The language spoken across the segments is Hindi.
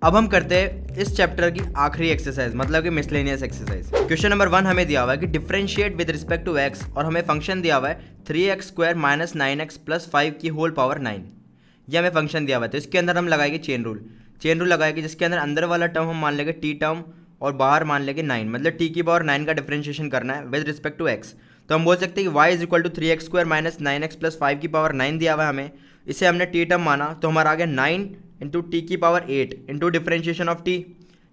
अब हम करते हैं इस चैप्टर की आखिरी एक्सरसाइज, मतलब कि मिसलेनियस एक्सरसाइज। क्वेश्चन नंबर 1 हमें दिया हुआ है कि differentiate with respect to x, और हमें फंक्शन दिया हुआ है 3x² माइनस 9x प्लस 5 की होल पावर 9। ये हमें फंक्शन दिया हुआ है, तो इसके अंदर हम लगाएंगे चेन रूल लगाएंगे, जिसके अंदर वाला टर्म हम मान लेंगे टी टर्म और बाहर मान लेंगे 9, मतलब टी की पावर 9 का डिफरेंशिएशन करना है विद रिस्पेक्ट टू एक्स। तो हम बोल सकते हैं कि y is equal to 3x² minus 9x plus 5 की पावर 9 दिया हुआ है हमें, इसे हमने टी टर्म माना, तो हमारा आ गया 9 इंटू टी की power 8 into differentiation of T,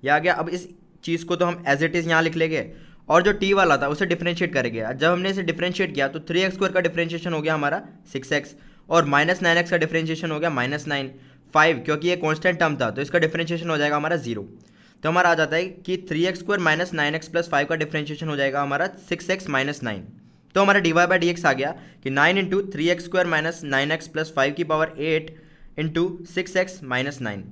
यह आ गया। अब इस चीज़ को तो हम एज इट इज़ यहाँ लिख लेंगे, और जो टी वाला था उसे डिफरेंशिएट करेंगे। जब हमने इसे डिफरेंशिएट किया तो 3x² का डिफरेंशिएशन हो गया हमारा 6x, और माइनस 9x का डिफरेंशिएशन हो गया माइनस 9, 5 क्योंकि ये कॉन्स्टेंट टर्म था तो इसका डिफरेंशिएशन हो जाएगा हमारा 0। तो हमारा आ जाता है कि 3x² माइनस 9x प्लस 5 का डिफरेंशिएशन हो जाएगा हमारा 6x माइनस 9। तो हमारा dy बाई dx आ गया कि 9 into 3x² minus 9x plus 5 की पावर 8 इंटू 6x माइनस 9।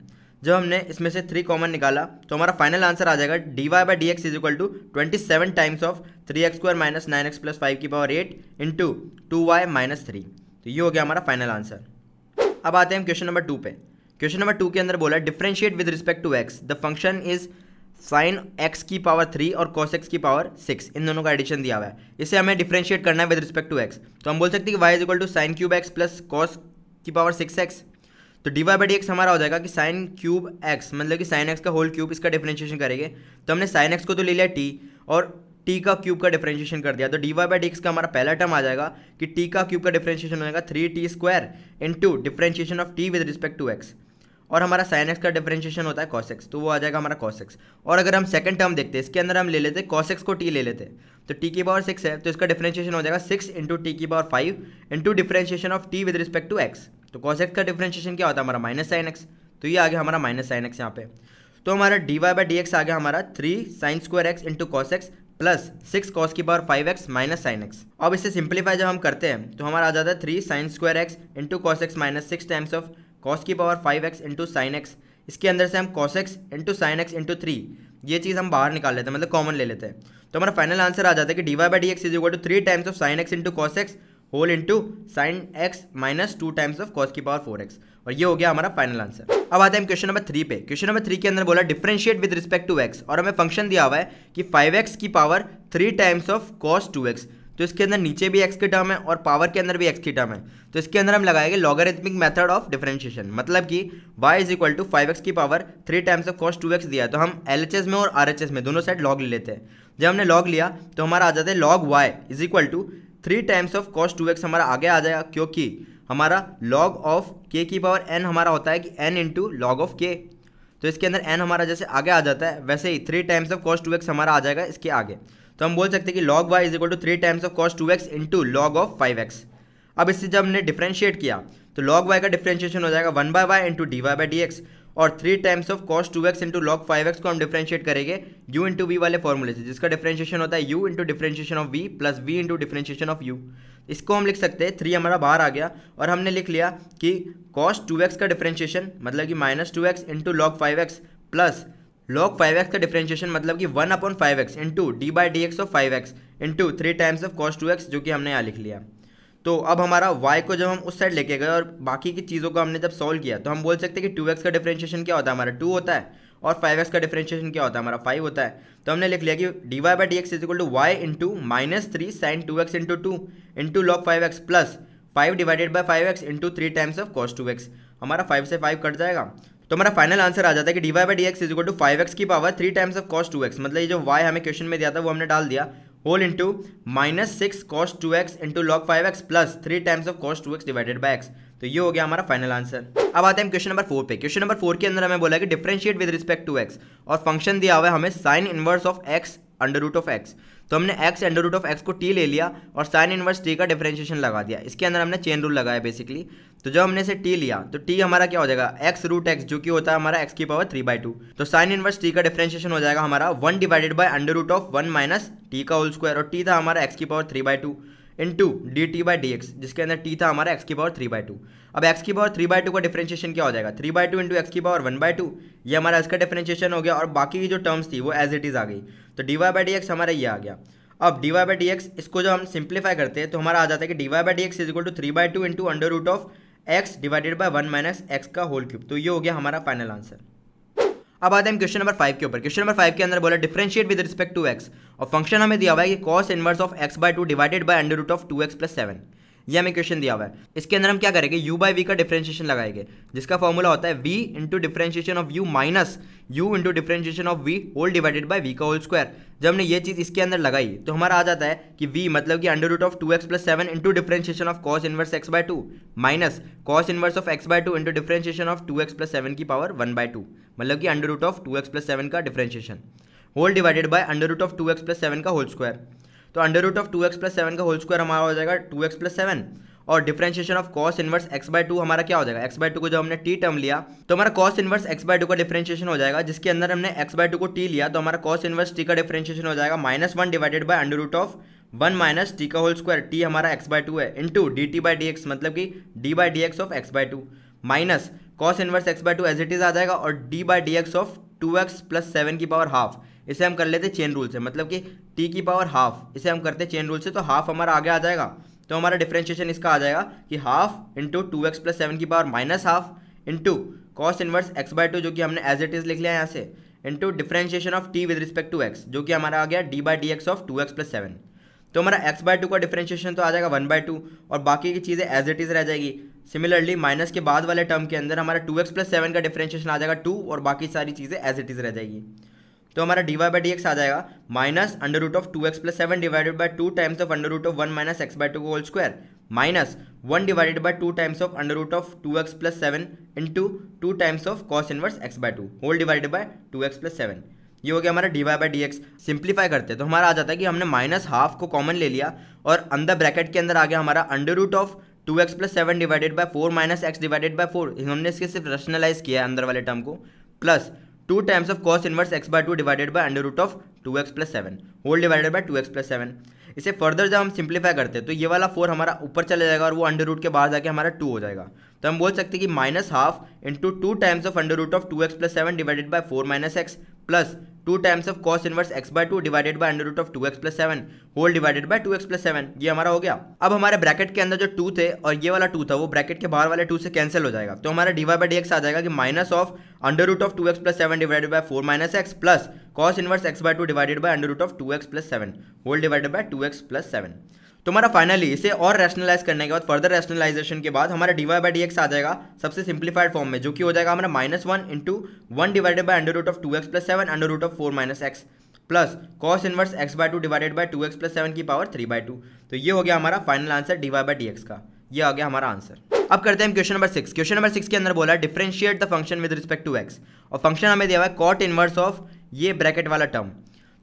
जब हमने इसमें से 3 कॉमन निकाला तो हमारा फाइनल आंसर आ जाएगा dy by dx is equal to 27 times of 3x² minus 9x plus 5 की पावर 8 इंटू 2y माइनस 3। तो ये हो गया हमारा फाइनल आंसर। अब आते हैं क्वेश्चन नंबर 2 पे। क्वेश्चन नंबर 2 के अंदर बोला differentiate with respect to x, the function is sine x की पावर 3 और कॉस एक्स की पावर 6, इन दोनों का एडिशन दिया हुआ है। इसे हमें डिफरेंशिएट करना है विद रिस्पेक्ट टू एक्स, तो हम बोल सकते हैं कि y is equal to sine cube x plus cos की पावर 6x। तो dy बाई dx हमारा हो जाएगा कि साइन क्यूब x, मतलब कि साइन x का होल क्यूब, इसका डिफरेंशिएशन करेंगे तो हमने साइन x को तो ले लिया t और t का क्यूब का डिफरेंशिएशन कर दिया, तो dy बाई dx का हमारा पहला टर्म आ जाएगा कि t का क्यूब का डिफरेंशिएशन हो जाएगा 3t² into differentiation of t with respect to x, और हमारा साइन एक्स का डिफरेंशिएशन होता है कॉस एक्स, तो वो आ जाएगा हमारा कॉस एक्स। और अगर हम सेकंड टर्म देखते हैं, इसके अंदर हम ले लेते कॉस एक्स को टी ले लेते, तो टी की पावर 6 है तो इसका डिफरेंशिएशन हो जाएगा 6 इंटू टी की power 5 into differentiation of t with respect to x. तो कॉस एक्स का डिफरेंशिएशन क्या होता है हमारा माइनस साइन एक्स, तो ये आ गया हमारा माइनस साइन एक्स यहाँ पे। तो हमारा D Y by D x आ गया हमारा 3 sine square x into cos x plus 6 cos की power 5x minus sine x. अब इसे सिंप्लीफाई जब हम करते हैं तो हमारा आ जाता है 3 sine square x into cos x minus 6 times of cos की power 5x into sine x. इसके अंदर से हम cos x into sine x into 3 ये चीज़ हम बाहर निकाल लेते हैं, मतलब कॉमन ले लेते हैं, तो हमारा फाइनल आंसर आ जाता है कि D Y by D x is equal to 3 times of sine x into cos x whole into sine x minus 2 times of cos की पावर 4x, और ये हो गया हमारा फाइनल आंसर। अब आते हैं क्वेश्चन नंबर 3 पे। क्वेश्चन नंबर 3 के अंदर बोला differentiate with respect to x, और हमें फंक्शन दिया हुआ है कि 5x की power 3 times of cos 2x, तो इसके अंदर नीचे भी x की टर्म है और पावर के अंदर भी x की टर्म है, तो इसके अंदर हम लगाएंगे लॉगरिथमिक मेथड ऑफ डिफरेंशिएशन, मतलब कि y is equal to 5x की power 3 times of cos 2x दिया है, तो हम LHS में और RHS में दोनों साइड लॉग ले लेते हैं। जब हमने लॉग लिया तो हमारा आ जाता है log y is equal to 3 times of cos 2x हमारा आगे आ जाएगा, क्योंकि हमारा log ऑफ k की पावर n हमारा होता है कि n into log of k, तो इसके अंदर n हमारा जैसे आगे आ जाता है वैसे ही 3 टाइम्स ऑफ cos 2x हमारा आ जाएगा इसके आगे, तो हम बोल सकते हैं कि log y is equal to 3 times of cos 2x into log of 5x। अब इससे जब हमने डिफरेंशिएट किया तो log y का डिफरेंशिएशन हो जाएगा 1 by y into D Y by D x, और 3 times of cos 2x into log 5x को हम डिफरेंशिएट करेंगे u इंटू वी वाले फॉर्मूले से, जिसका डिफरेंशिएशन होता है u into differentiation of v plus v into differentiation of u। इसको हम लिख सकते हैं 3 हमारा बाहर आ गया, और हमने लिख लिया कि cos 2x का डिफरेंशिएशन मतलब कि minus 2x into log 5x plus log 5x का डिफरेंशिएशन मतलब कि 1/5x into D by D x of 5x into 3 times of cos 2x, जो कि हमने यहाँ लिख लिया। तो अब हमारा y को जब हम उस साइड लेके गए और बाकी की चीज़ों को हमने जब सॉल्व किया तो हम बोल सकते हैं कि 2x का डिफरेंशिएशन क्या होता है हमारा 2 होता है, और 5x का डिफरेंशिएशन क्या होता है हमारा 5 होता है, तो हमने लिख लिया कि D Y by D x is equal to y into minus 3 sine 2x into 2 into log 5x plus 5 divided by 5x into 3 times of cos 2x। हमारा 5 से 5 कट जाएगा, तो हमारा फाइनल आंसर आ जाता है कि D Y by D x is equal to 5x की power 3 times of cos 2x, मतलब ये जो y हमें क्वेश्चन में दिया था वो हमने डाल दिया, whole into minus 6 cos 2x into log 5x plus 3 times of cos 2x divided by x। तो ये हो गया हमारा फाइनल आंसर। अब आते हैं क्वेश्चन नंबर 4 पे। क्वेश्चन नंबर 4 के अंदर हमें बोला है कि differentiate with respect to x, और फंक्शन दिया हुआ है हमें sine inverse of x under root of x, तो हमने x under root of x को t ले लिया और साइन इनवर्स t का डिफरेंशिएशन लगा दिया। इसके अंदर हमने चेन रूल लगाया बेसिकली, तो जब हमने इसे t लिया तो t हमारा क्या हो जाएगा x रूट x, जो कि होता है हमारा x की पावर 3/2, तो साइन इनवर्स t का डिफरेंशिएशन हो जाएगा हमारा 1 divided by under root of 1 minus t का होल स्क्वायर, और t था हमारा x की power 3/2 into D T by D x, जिसके अंदर t था हमारा x की पावर 3/2। अब x की पावर 3/2 का डिफरेंशिएशन क्या हो जाएगा 3/2 इंटू एक्स की पावर 1/2, ये हमारा इसका डिफरेंशिएशन हो गया, और बाकी की जो टर्म्स थी वो एज इट इज़ आ गई, तो d Y by D x हमारा ये आ गया। अब d Y by D x इसको जब हम सिंप्लीफाई करते हैं तो हमारा आ जाता है कि D Y by D x is equal to 3/2 into under root of x divided by 1 minus x का होल क्यूब, तो ये हो गया हमारा फाइनल आंसर। अब आते हैं क्वेश्चन नंबर 5 के ऊपर। क्वेश्चन नंबर 5 के अंदर बोला differentiate with respect to x, और फंक्शन हमें दिया हुआ है कि cos inverse of x by 2 divided by under root of 2x plus 7। ये हमें क्वेश्चन दिया हुआ है। इसके अंदर हम क्या करेंगे, u बाई वी का डिफरेंशिएशन लगाएंगे, जिसका फॉर्मूला होता है v into differentiation of u minus u into differentiation of v whole divided by v का होल स्क्वायर। जब हमने ये चीज़ इसके अंदर लगाई तो हमारा आ जाता है कि v मतलब कि under root of 2x plus 7 into differentiation of cos inverse x by 2 minus cos inverse of x by 2 into differentiation of 2x plus 7 की पावर 1 बाय 2, मतलब कि under root of 2x plus 7 का differentiation whole divided by under root of 2x plus 7 का होल स्क्वायर। तो under root of 2x plus 7 का होल स्क्वायर हमारा हो जाएगा 2x प्लस 7, और differentiation of cos inverse x by 2 हमारा क्या हो जाएगा, x बाय 2 को जब हमने t टर्म लिया तो हमारा cos इनवर्स x बाय 2 का डिफरेंशिएशन हो जाएगा, जिसके अंदर हमने x बाय 2 को t लिया तो हमारा cos इनवर्स t का डिफरेंशिएशन हो जाएगा -1 divided by under root of 1 minus t का होल स्क्वायर, t हमारा x बाय 2 है, इंटू dt बाई dx मतलब कि d by dx of x by 2 minus cos inverse x by 2 as it is आ जाएगा, और d by dx of 2x plus 7 की पावर हाफ। इसे हम कर लेते चेन रूल से, मतलब कि t की पावर हाफ, इसे हम करते चेन रूल से, तो हाफ हमारा आगे आ जाएगा। तो हमारा डिफरेंशिएशन इसका आ जाएगा कि हाफ इंटू 2x प्लस 7 की power minus half into cos inverse x by 2 जो कि हमने एज इट इज लिख लिया है यहाँ से, into differentiation of t with respect to x जो कि हमारा आ गया d by dx of 2x plus 7। तो हमारा x बाय 2 का डिफरेंशिएशन तो आ जाएगा 1 बाय 2, और बाकी की चीज़ें एज इट इज रह जाएगी। सिमिलरली माइनस के बाद वाले टर्म के अंदर हमारा 2x प्लस 7 का डिफरेंशिएशन आ जाएगा 2, और बाकी सारी चीज़ें एज इट इज रह जाएगी। तो हमारा dy बाई dx आ जाएगा minus under root of 2x plus 7 divided by 2 times of under root of 1 minus x by 2 whole square minus 1 divided by 2 times of under root of 2x plus 7 into 2 times of cos inverse x by 2 whole divided by 2x plus 7। ये हो गया हमारा dy बाई dx। सिंप्लीफाई करते हैं तो हमारा आ जाता है कि हमने माइनस हाफ को कॉमन ले लिया, और अंदर ब्रैकेट के अंदर आ गया हमारा under root of 2x plus 7 divided by 4 minus x divided by 4। हमने इसके सिर्फ रैशनलाइज किया है अंदर वाले टर्म को, plus 2 times of cos inverse x by 2 divided by under root of 2x plus 7 whole divided by 2x plus 7। इसे फर्दर जब हम सिंप्लीफाई करते हैं तो ये वाला 4 हमारा ऊपर चले जाएगा, और वो अंडर रूट के बाहर जाके हमारा 2 हो जाएगा। तो हम बोल सकते हैं कि minus half into 2 times of under root of 2x plus 7 divided by 4 minus x plus 2 times of cos inverse x by 2 divided by under root of 2x plus 7 whole divided by 2x plus 7। ये हमारा हो गया। अब हमारे ब्रैकेट के अंदर जो 2 थे और ये वाला 2 था वो ब्रैकेट के बाहर वाले 2 से कैंसिल हो जाएगा। तो हमारा dy बाई dx आ जाएगा कि minus of under root of 2x plus 7 divided by 4 minus x plus cos inverse x by 2 divided by under root of 2x plus 7 whole divided by 2x plus 7। तो हमारा फाइनली इसे और रैशनलाइज करने के बाद, फर्दर रैशनलाइजेशन के बाद हमारा dy बाई dx आ जाएगा सबसे सिंप्लीफाइड फॉर्म में, जो कि हो जाएगा हमारा -1 into 1 divided by under root of 2x plus 7 under root of 4 minus x plus cos inverse x by 2 divided by 2x plus 7 की पावर 3 बाय 2। तो ये हो गया हमारा final answer dy by dx का। ये आ गया हमारा आंसर। अब करते हैं क्वेश्चन नंबर 6। क्वेश्चन नंबर 6 के अंदर बोला differentiate the function with respect to x, और फंक्शन हमें दिया हुआ है cot इनवर्स ऑफ ये ब्रैकेट वाला टर्म।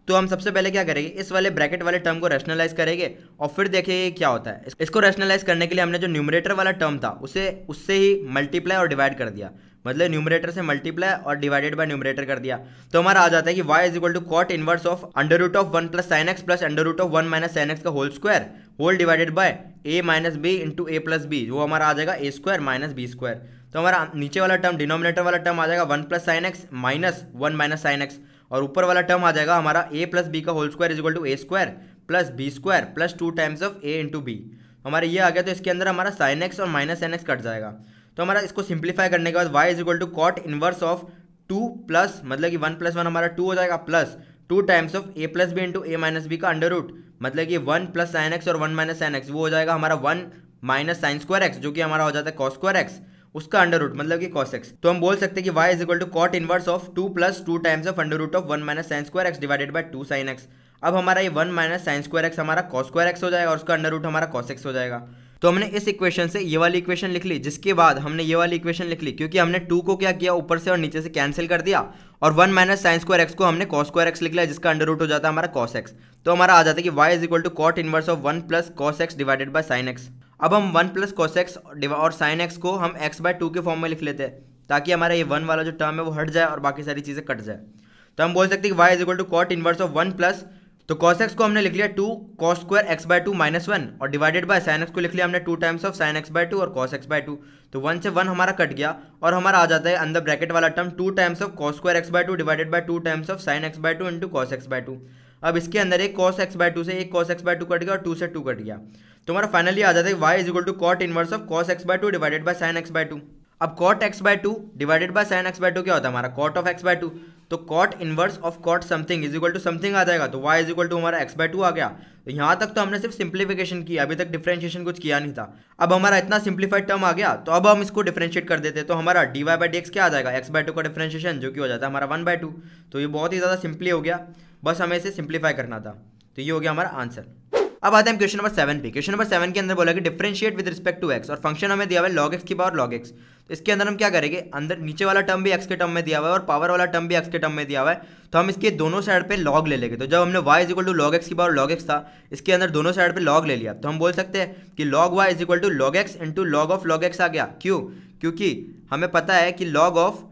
तो हम सबसे पहले क्या करेंगे, इस वाले ब्रैकेट वाले टर्म को रैशनलाइज करेंगे और फिर देखेंगे क्या होता है। इसको रैशनलाइज करने के लिए हमने जो न्यूमरेटर वाला टर्म था उसे उससे ही मल्टीप्लाई और डिवाइड कर दिया, मतलब न्यूमरेटर से मल्टीप्लाई और डिवाइडेड बाय न्यूमरेटर कर दिया। तो हमारा आ जाता है कि y is equal to cot inverse of under root of 1 plus sine x plus under root of 1 minus sine x का whole square whole divided by a minus b into a plus b, जो हमारा आ जाएगा a square minus b square. तो हमारा नीचे वाला टर्म डिनोमिनेटर वाला टर्म आ जाएगा 1 plus sine x minus 1 minus sine x, और ऊपर वाला टर्म आ जाएगा हमारा a प्लस बी का whole square is equal to a square plus b square plus 2 times of a into b. हमारा ये आ गया, तो इसके अंदर हमारा साइन एक्स और माइनस साइन एक्स कट जाएगा। तो हमारा इसको सिंप्लीफाई करने के बाद y is equal to cot inverse of 2 plus, मतलब कि 1 प्लस 1 हमारा 2 हो जाएगा, plus 2 times of a plus B into A minus b का अंडर रूट, मतलब कि 1 प्लस साइन एक्स और 1 माइनस साइन एक्स, वो हो जाएगा हमारा 1 माइनस साइन स्क्वायर एक्स, जो कि हमारा हो जाता है कॉस स्क्वायर एक्स, उसका अंडर रूट मतलब कि cos x। तो हम बोल सकते हैं कि y is equal to cot inverse of 2 plus 2 times of under root of 1 minus sine square x divided by 2 sine x. अब हमारा ये 1 माइनस साइन स्क्वायर एक्स हमारा cos स्क्वायर एक्स हो जाएगा और उसका अंडर रूट हमारा cos x हो जाएगा। तो हमने इस इक्वेशन से ये वाली इक्वेशन लिख ली, जिसके बाद हमने ये वाली इक्वेशन लिख ली, क्योंकि हमने 2 को क्या किया ऊपर से और नीचे से कैंसिल कर दिया, और 1 माइनस साइन स्क्वायर एक्स को हमने cos स्क्वायर एक्स लिख लिया, जिसका अंडर रूट हो जाता है हमारा cos x। तो हमारा आ जाता है कि y is equal to cot inverse of 1 plus cos x divided by sine x। अब हम 1 प्लस cos x और साइन x को हम x बाय 2 के फॉर्म में लिख लेते हैं, ताकि हमारा ये 1 वाला जो टर्म है वो हट जाए और बाकी सारी चीज़ें कट जाए। तो हम बोल सकते हैं कि y is equal to cot inverse of 1 plus, तो cos x को हमने लिख लिया 2 cos square x by 2 minus 1, और डिवाइडेड बाय साइन x को लिख लिया हमने 2 times of sine x by 2 और cos x बाय 2। तो 1 से 1 हमारा कट गया और हमारा आ जाता है अंदर ब्रैकेट वाला term 2 times of cos square x by 2 divided by 2 times of sine x by 2 into cos x by 2। अब इसके अंदर एक cos x बाय 2 से एक cos x बाय 2 कट गया और 2 से 2 कट गया। तो हमारा फाइनली आ जाता है y is equal to cot inverse of cos x by 2 divided by sine x by 2। अब cot x by two divided by sine x by two क्या होता है हमारा cot of x by two, तो cot inverse of cot something is equal to something आ जाएगा, तो y इज इक्वल टू हमारा एक्स बाय टू आ गया। तो यहाँ तक तो हमने सिर्फ सिंप्लीफिकेशन की, अभी तक डिफरेंशिएशन कुछ किया नहीं था। अब हमारा इतना सिंप्लीफाइड टर्म आ गया, तो अब हम इसको डिफरेंशिएट कर देते, तो हमारा D Y by D x क्या आ जाएगा एक्स बाय टू का डिफरेंशिएशन, जो कि हो जाता है हमारा 1/2। तो ये बहुत ही ज़्यादा सिंपली हो गया, बस हमें इसे सिंप्लीफाई करना था। तो ये हो गया हमारा आंसर। अब आते हैं क्वेश्चन नंबर 7 पे। क्वेश्चन नंबर 7 के अंदर बोला कि differentiate with respect to x, और फंक्शन हमें दिया हुआ है लॉग एक्स की पावर लॉग एक्स। तो इसके अंदर हम क्या करेंगे, अंदर नीचे वाला टर्म भी एक्स के टर्म में दिया हुआ है और पावर वाला टर्म भी एक्स के टर्म में दिया हुआ है, तो हम इसके दोनों साइड पे लॉग ले लेंगे। तो जब हमने y is equal to log x की पावर लॉग एक्स था, इसके अंदर दोनों साइड पे लॉग ले लिया, तो हम बोल सकते हैं कि log y is equal to log x into log of log x आ गया। क्यों? क्योंकि हमें पता है कि लॉग ऑफ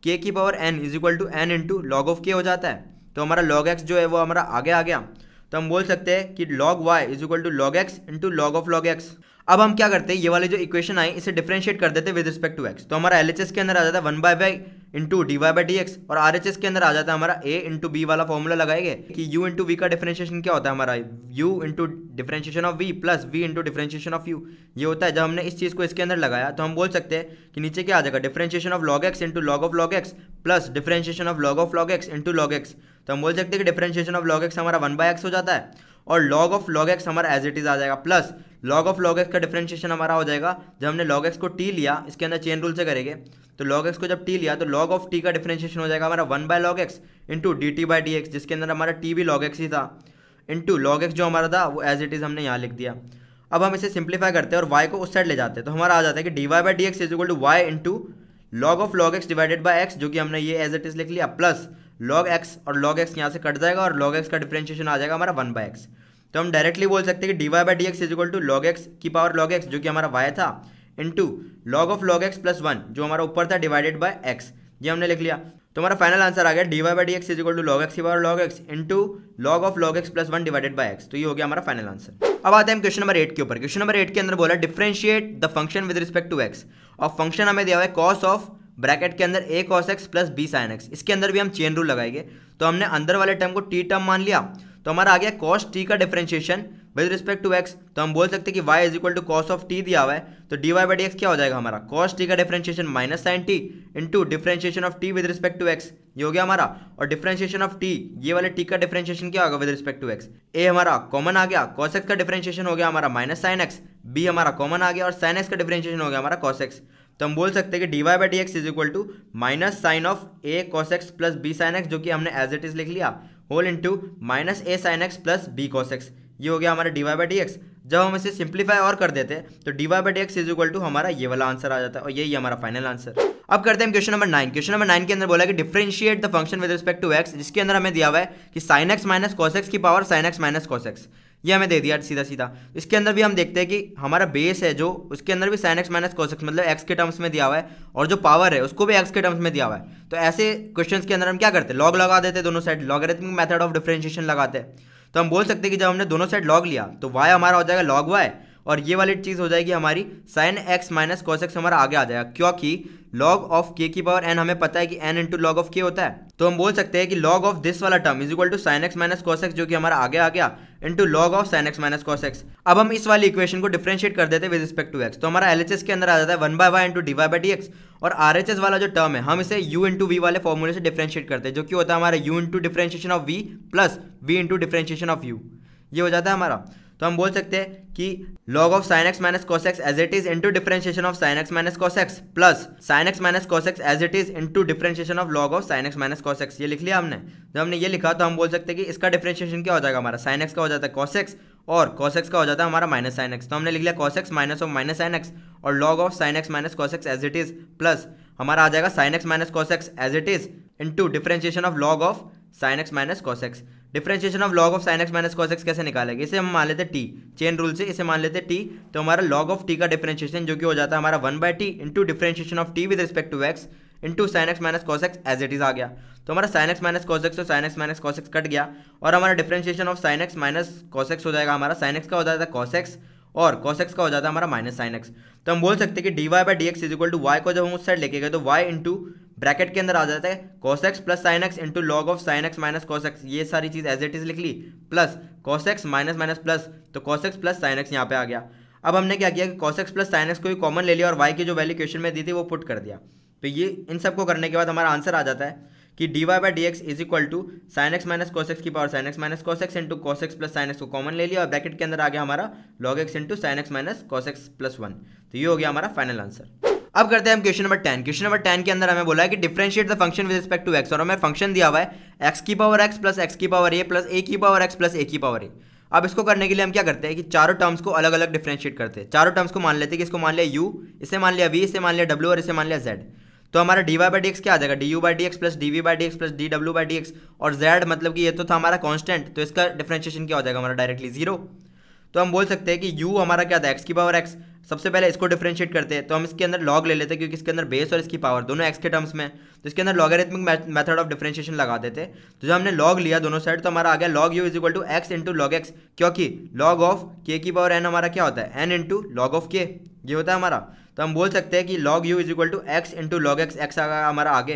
k की power n is equal to n into log of k हो जाता है। तो हमारा लॉग एक्स जो है वो हमारा आगे आ गया, तो हम बोल सकते हैं कि log y is equal to log x into log of log x. अब हम क्या करते हैं, ये वाली जो इक्वेशन आई इसे डिफरेंशिएट कर देते हैं विद रिस्पेक्ट टू एक्स। तो हमारा LHS के अंदर आ जाता है 1/y into D Y by D x, और RHS के अंदर आ जाता है हमारा a इंटू बी वाला फॉर्मूला लगाएंगे कि u इंटू वी का डिफरेंशिएशन क्या होता है हमारा u into differentiation of v plus v into differentiation of u। ये होता है जब हमने इस चीज़ को इसके अंदर लगाया, तो हम बोल सकते हैं कि नीचे क्या आ जाएगा differentiation of log x into log of log x plus differentiation of log x into log x. तो हम बोल सकते हैं कि डिफरेंशिएशन ऑफ लॉग एक्स हमारा 1/x हो जाता है, और लॉग ऑफ लॉग एक्स हमारा एज इट इज आ जाएगा, plus log of log x का डिफरेंशिएशन हमारा हो जाएगा जब हमने लॉग एक्स को टी लिया, इसके अंदर चेन रूल से करेंगे, तो लॉग एक्स को जब टी लिया तो लॉग ऑफ टी का डिफरेंशिएशन हो जाएगा हमारा 1/log x into D T by D x, जिसके अंदर हमारा टी भी log x ही था, इंटू लॉग एक्स जो हमारा था वो एज इट इज़ हमने यहाँ लिख दिया। अब हम इसे सिंप्लीफाई करते हैं और y को उस साइड ले जाते हैं, तो हमारा आ जाता है कि D Y by D x is equal to y into log of log x divided by x, जो कि हमने ये एज इट इज़ लिख लिया, प्लस लॉग एक्स, और लॉग एक्स यहाँ से कट जाएगा और लॉग एक्स का डिफरेंशिएशन आ जाएगा हमारा 1/x। तो हम डायरेक्टली बोल सकते हैं कि D Y by D x is equal to log x की पावर लॉग एक्स, जो कि हमारा y था, into log of log x plus 1 जो हमारा ऊपर था डिवाइडेड बाय x, ये हमने लिख लिया। तो हमारा फाइनल आंसर आ गया d Y by D x is equal to log x की power log x into log of log x plus 1 divided by x। तो ये हो गया हमारा फाइनल आंसर। अब आते हैं क्वेश्चन नंबर 8 के ऊपर। क्वेश्चन नंबर 8 के अंदर बोला differentiate the function with respect to x, और फंक्शन हमें दिया हुआ है कॉस ऑफ ब्रैकेट के अंदर a cos x plus b sin x। इसके अंदर भी हम चेन रूल लगाएंगे, तो हमने अंदर वाले टर्म को t टर्म मान लिया, तो हमारा आ गया cos t का differentiation with respect to x। तो हम बोल सकते हैं कि y is equal to cos of t दिया हुआ है, तो d Y by D x क्या हो जाएगा हमारा cos t का differentiation minus sine t into differentiation of t with respect to x, ये हो गया हमारा। और डिफरेंशिएशन ऑफ t, ये वाले t का डिफरेंशिएशन क्या होगा with respect to x, a हमारा कॉमन आ गया, cos x का डिफरेंशिएशन हो गया हमारा माइनस साइन x, b हमारा कॉमन आ गया और साइन x का डिफरेंशिएशन हो गया हमारा cos x। तो हम बोल सकते हैं कि D Y by D x is equal to minus sine of a cos x plus b sin x, जो कि हमने एज इट इज लिख लिया, whole into minus a sin x plus b cos x। ये हो गया हमारा D Y by D x. जब हम इसे सिंप्लीफाई और कर देते हैं तो d Y by D x is equal to हमारा ये वाला आंसर आ जाता है, और यही हमारा फाइनल आंसर। अब करते हैं क्वेश्चन नंबर 9। क्वेश्चन नंबर 9 के अंदर बोला कि differentiate the function with respect to x, जिसके अंदर हमें दिया हुआ है कि sine x minus cos x की power sine x minus cos x, ये हमें दे दिया सीधा सीधा। इसके अंदर भी हम देखते हैं कि हमारा बेस है जो, उसके अंदर भी sign x minus cos x मतलब एक्स के टर्म्स में दिया हुआ है, और जो पावर है उसको भी एक्स के टर्म्स में दिया हुआ है। तो ऐसे क्वेश्चंस के अंदर हम क्या करते हैं, लॉग लगा देते हैं दोनों side, logarithmic method of differentiation लगाते हैं। तो हम बोल सकते हैं कि जब हमने दोनों साइड लॉग लिया तो y हमारा हो जाएगा लॉग y, और ये वाली चीज़ हो जाएगी हमारी sine x minus cos x हमारा आगे आ जाएगा, क्योंकि लॉग ऑफ k की पावर n हमें पता है कि n into log of k होता है। तो हम बोल सकते हैं कि लॉग ऑफ दिस वाला term is equal to sine x minus cos x, जो कि हमारा आगे आ गया, into log of sine x minus cos x. अब हम इस वाली इक्वेशन को डिफरेंशिएट कर देते हैं विद रिस्पेक्ट टू x, तो हमारा LHS के अंदर आ जाता है 1/y into D Y by D x, और RHS वाला जो टर्म है हम इसे u इंटू वी वाले फॉर्मूले से डिफरेंशिएट करते हैं, जो कि होता है हमारा u into differentiation of v plus v into differentiation of u, ये हो जाता है हमारा। तो हम बोल सकते हैं कि log of sine x minus cos x as it is into differentiation of sine x minus cos x plus sine x minus cos x as it is into differentiation of log of sine x minus cos x, ये लिख लिया हमने। जब हमने ये लिखा तो हम बोल सकते हैं कि इसका डिफरेंशिएशन क्या हो जाएगा हमारा, साइन एक्स का हो जाता है कॉस एक्स और कॉस एक्स का हो जाता है हमारा माइनस साइन एक्स। तो हमने लिख लिया cos x minus of minus sine x और log of sine x minus cos x as it is, plus हमारा आ जाएगा sine x minus cos x as it is into differentiation of log of sine x minus cos x. Differentiation of log of sine x minus cos x कैसे निकालेंगे, इसे हम मान लेते t, चेन रूल से इसे मान लेते t, तो हमारा log ऑफ t का डिफरेंशिएशन जो कि हो जाता है हमारा 1/t into differentiation of t with respect to x into sine x minus cos x as it is आ गया। तो हमारा sine x minus cos x और sine x minus cos x cut गया, और हमारा differentiation of sine x minus cos x हो जाएगा हमारा, साइन एक्स का हो जाता है कॉस एक्स और cos x का हो जाता है हमारा माइनस साइन एक्स। तो हम बोल सकते हैं कि D Y by D x is equal to y को जब हम उस साइड लेके गए तो y इंटू ब्रैकेट के अंदर आ जाता है cos x plus sine x into log of sine x minus cos x, ये सारी चीज़ एज इट इज लिख ली, plus cos x minus minus plus, तो cos x plus sine x यहाँ पे आ गया। अब हमने क्या किया कि cos x plus sin x को भी कॉमन ले लिया और y की जो वैल्यू क्वेश्चन में दी थी वो पुट कर दिया। तो ये इन सबको करने के बाद हमारा आंसर आ जाता है कि dy by D x is equal to sine x minus cos x की power sine x minus cos x into cos x plus sine x को कॉमन ले लिया और ब्रैकेट के अंदर आ गया हमारा log x into sine x minus cos x plus 1। तो ये हो गया हमारा फाइनल आंसर। अब करते हैं हम क्वेश्चन नंबर 10। क्वेश्चन नंबर 10 के अंदर हमें बोला है कि differentiate the function with respect to x और हमें फंक्शन दिया हुआ है एक्स की पावर एक्स प्लस एक्स की पावर ए प्लस ए की पावर एक्स प्लस ए की पावर ए। अब इसको करने के लिए हम क्या करते हैं कि चारों टर्म्स को अलग अलग डिफरेंशिएट करते हैं। चारों टर्म्स को मान लेते हैं कि इसको मान लिया u, इसे मान लिया v, इसे मान लिया w और इसे मान लिया z। तो हमारा dy बाई डी एक्स क्या आ जाएगा du by D x plus dv by D x plus dw by D x और z मतलब कि ये तो था हमारा कांस्टेंट, तो इसका डिफरेंशिएशन क्या हो जाएगा हमारा डायरेक्टली 0। तो हम बोल सकते हैं कि u हमारा क्या था x की पावर x। सबसे पहले इसको डिफरेंशिएट करते हैं तो हम इसके अंदर लॉग ले लेते हैं क्योंकि इसके अंदर बेस और इसकी पावर दोनों x के टर्म्स में, तो इसके अंदर लॉगरिथमिक मेथड ऑफ डिफरेंशिएशन लगा देते। तो जब हमने लॉग लिया दोनों साइड तो हमारा आ गया log u is equal to x into log x, क्योंकि लॉग ऑफ k की पावर n हमारा क्या होता है n into log of k, ये होता है हमारा। तो हम बोल सकते हैं कि log u is equal to x into log x, x आ गया हमारा आगे।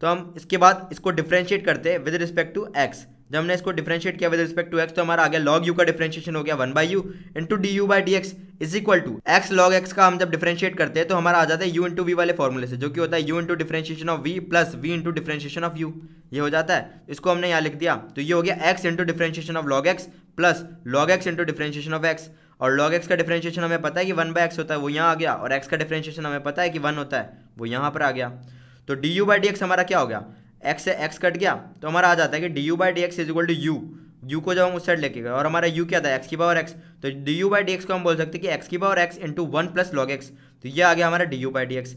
तो हम इसके बाद इसको डिफरेंशिएट करते हैं विद रिस्पेक्ट टू एक्स। जब हमने इसको डिफरेंशिएट किया विद रिस्पेक्ट टू एक्स तो हमारा आ गया लॉग यू का डिफरेंशिएशन हो गया 1 by u into d u by D x is equal to x log x का हम जब डिफरेंशिएट करते हैं तो हमारा आ जाता है यू इंटू वी वाले फॉर्मूले से, जो कि होता है u into differentiation of v plus v into differentiation of u, ये हो जाता है। इसको हमने यहाँ लिख दिया तो ये हो गया x into differentiation of log x plus log x into differentiation of x. और लॉग एक्स का डिफरेंशिएशन हमें पता है कि 1 बाई एक्स होता है, वो यहाँ आ गया, और एक्स का डिफरेंशिएशन हमें पता है कि 1 होता है, वो यहाँ पर आ गया। तो d u by D x हमारा क्या हो गया, एक्स से एक्स कट गया तो हमारा आ जाता है कि d u by D x is equal to u, u को जब हम उस साइड लेके गए और हमारा यू क्या था एक्स की पावर एक्स, तो d u by D x को हम बोल सकते हैं कि एक्स की power x into 1 plus log x, तो ये आ गया हमारा d u by D x.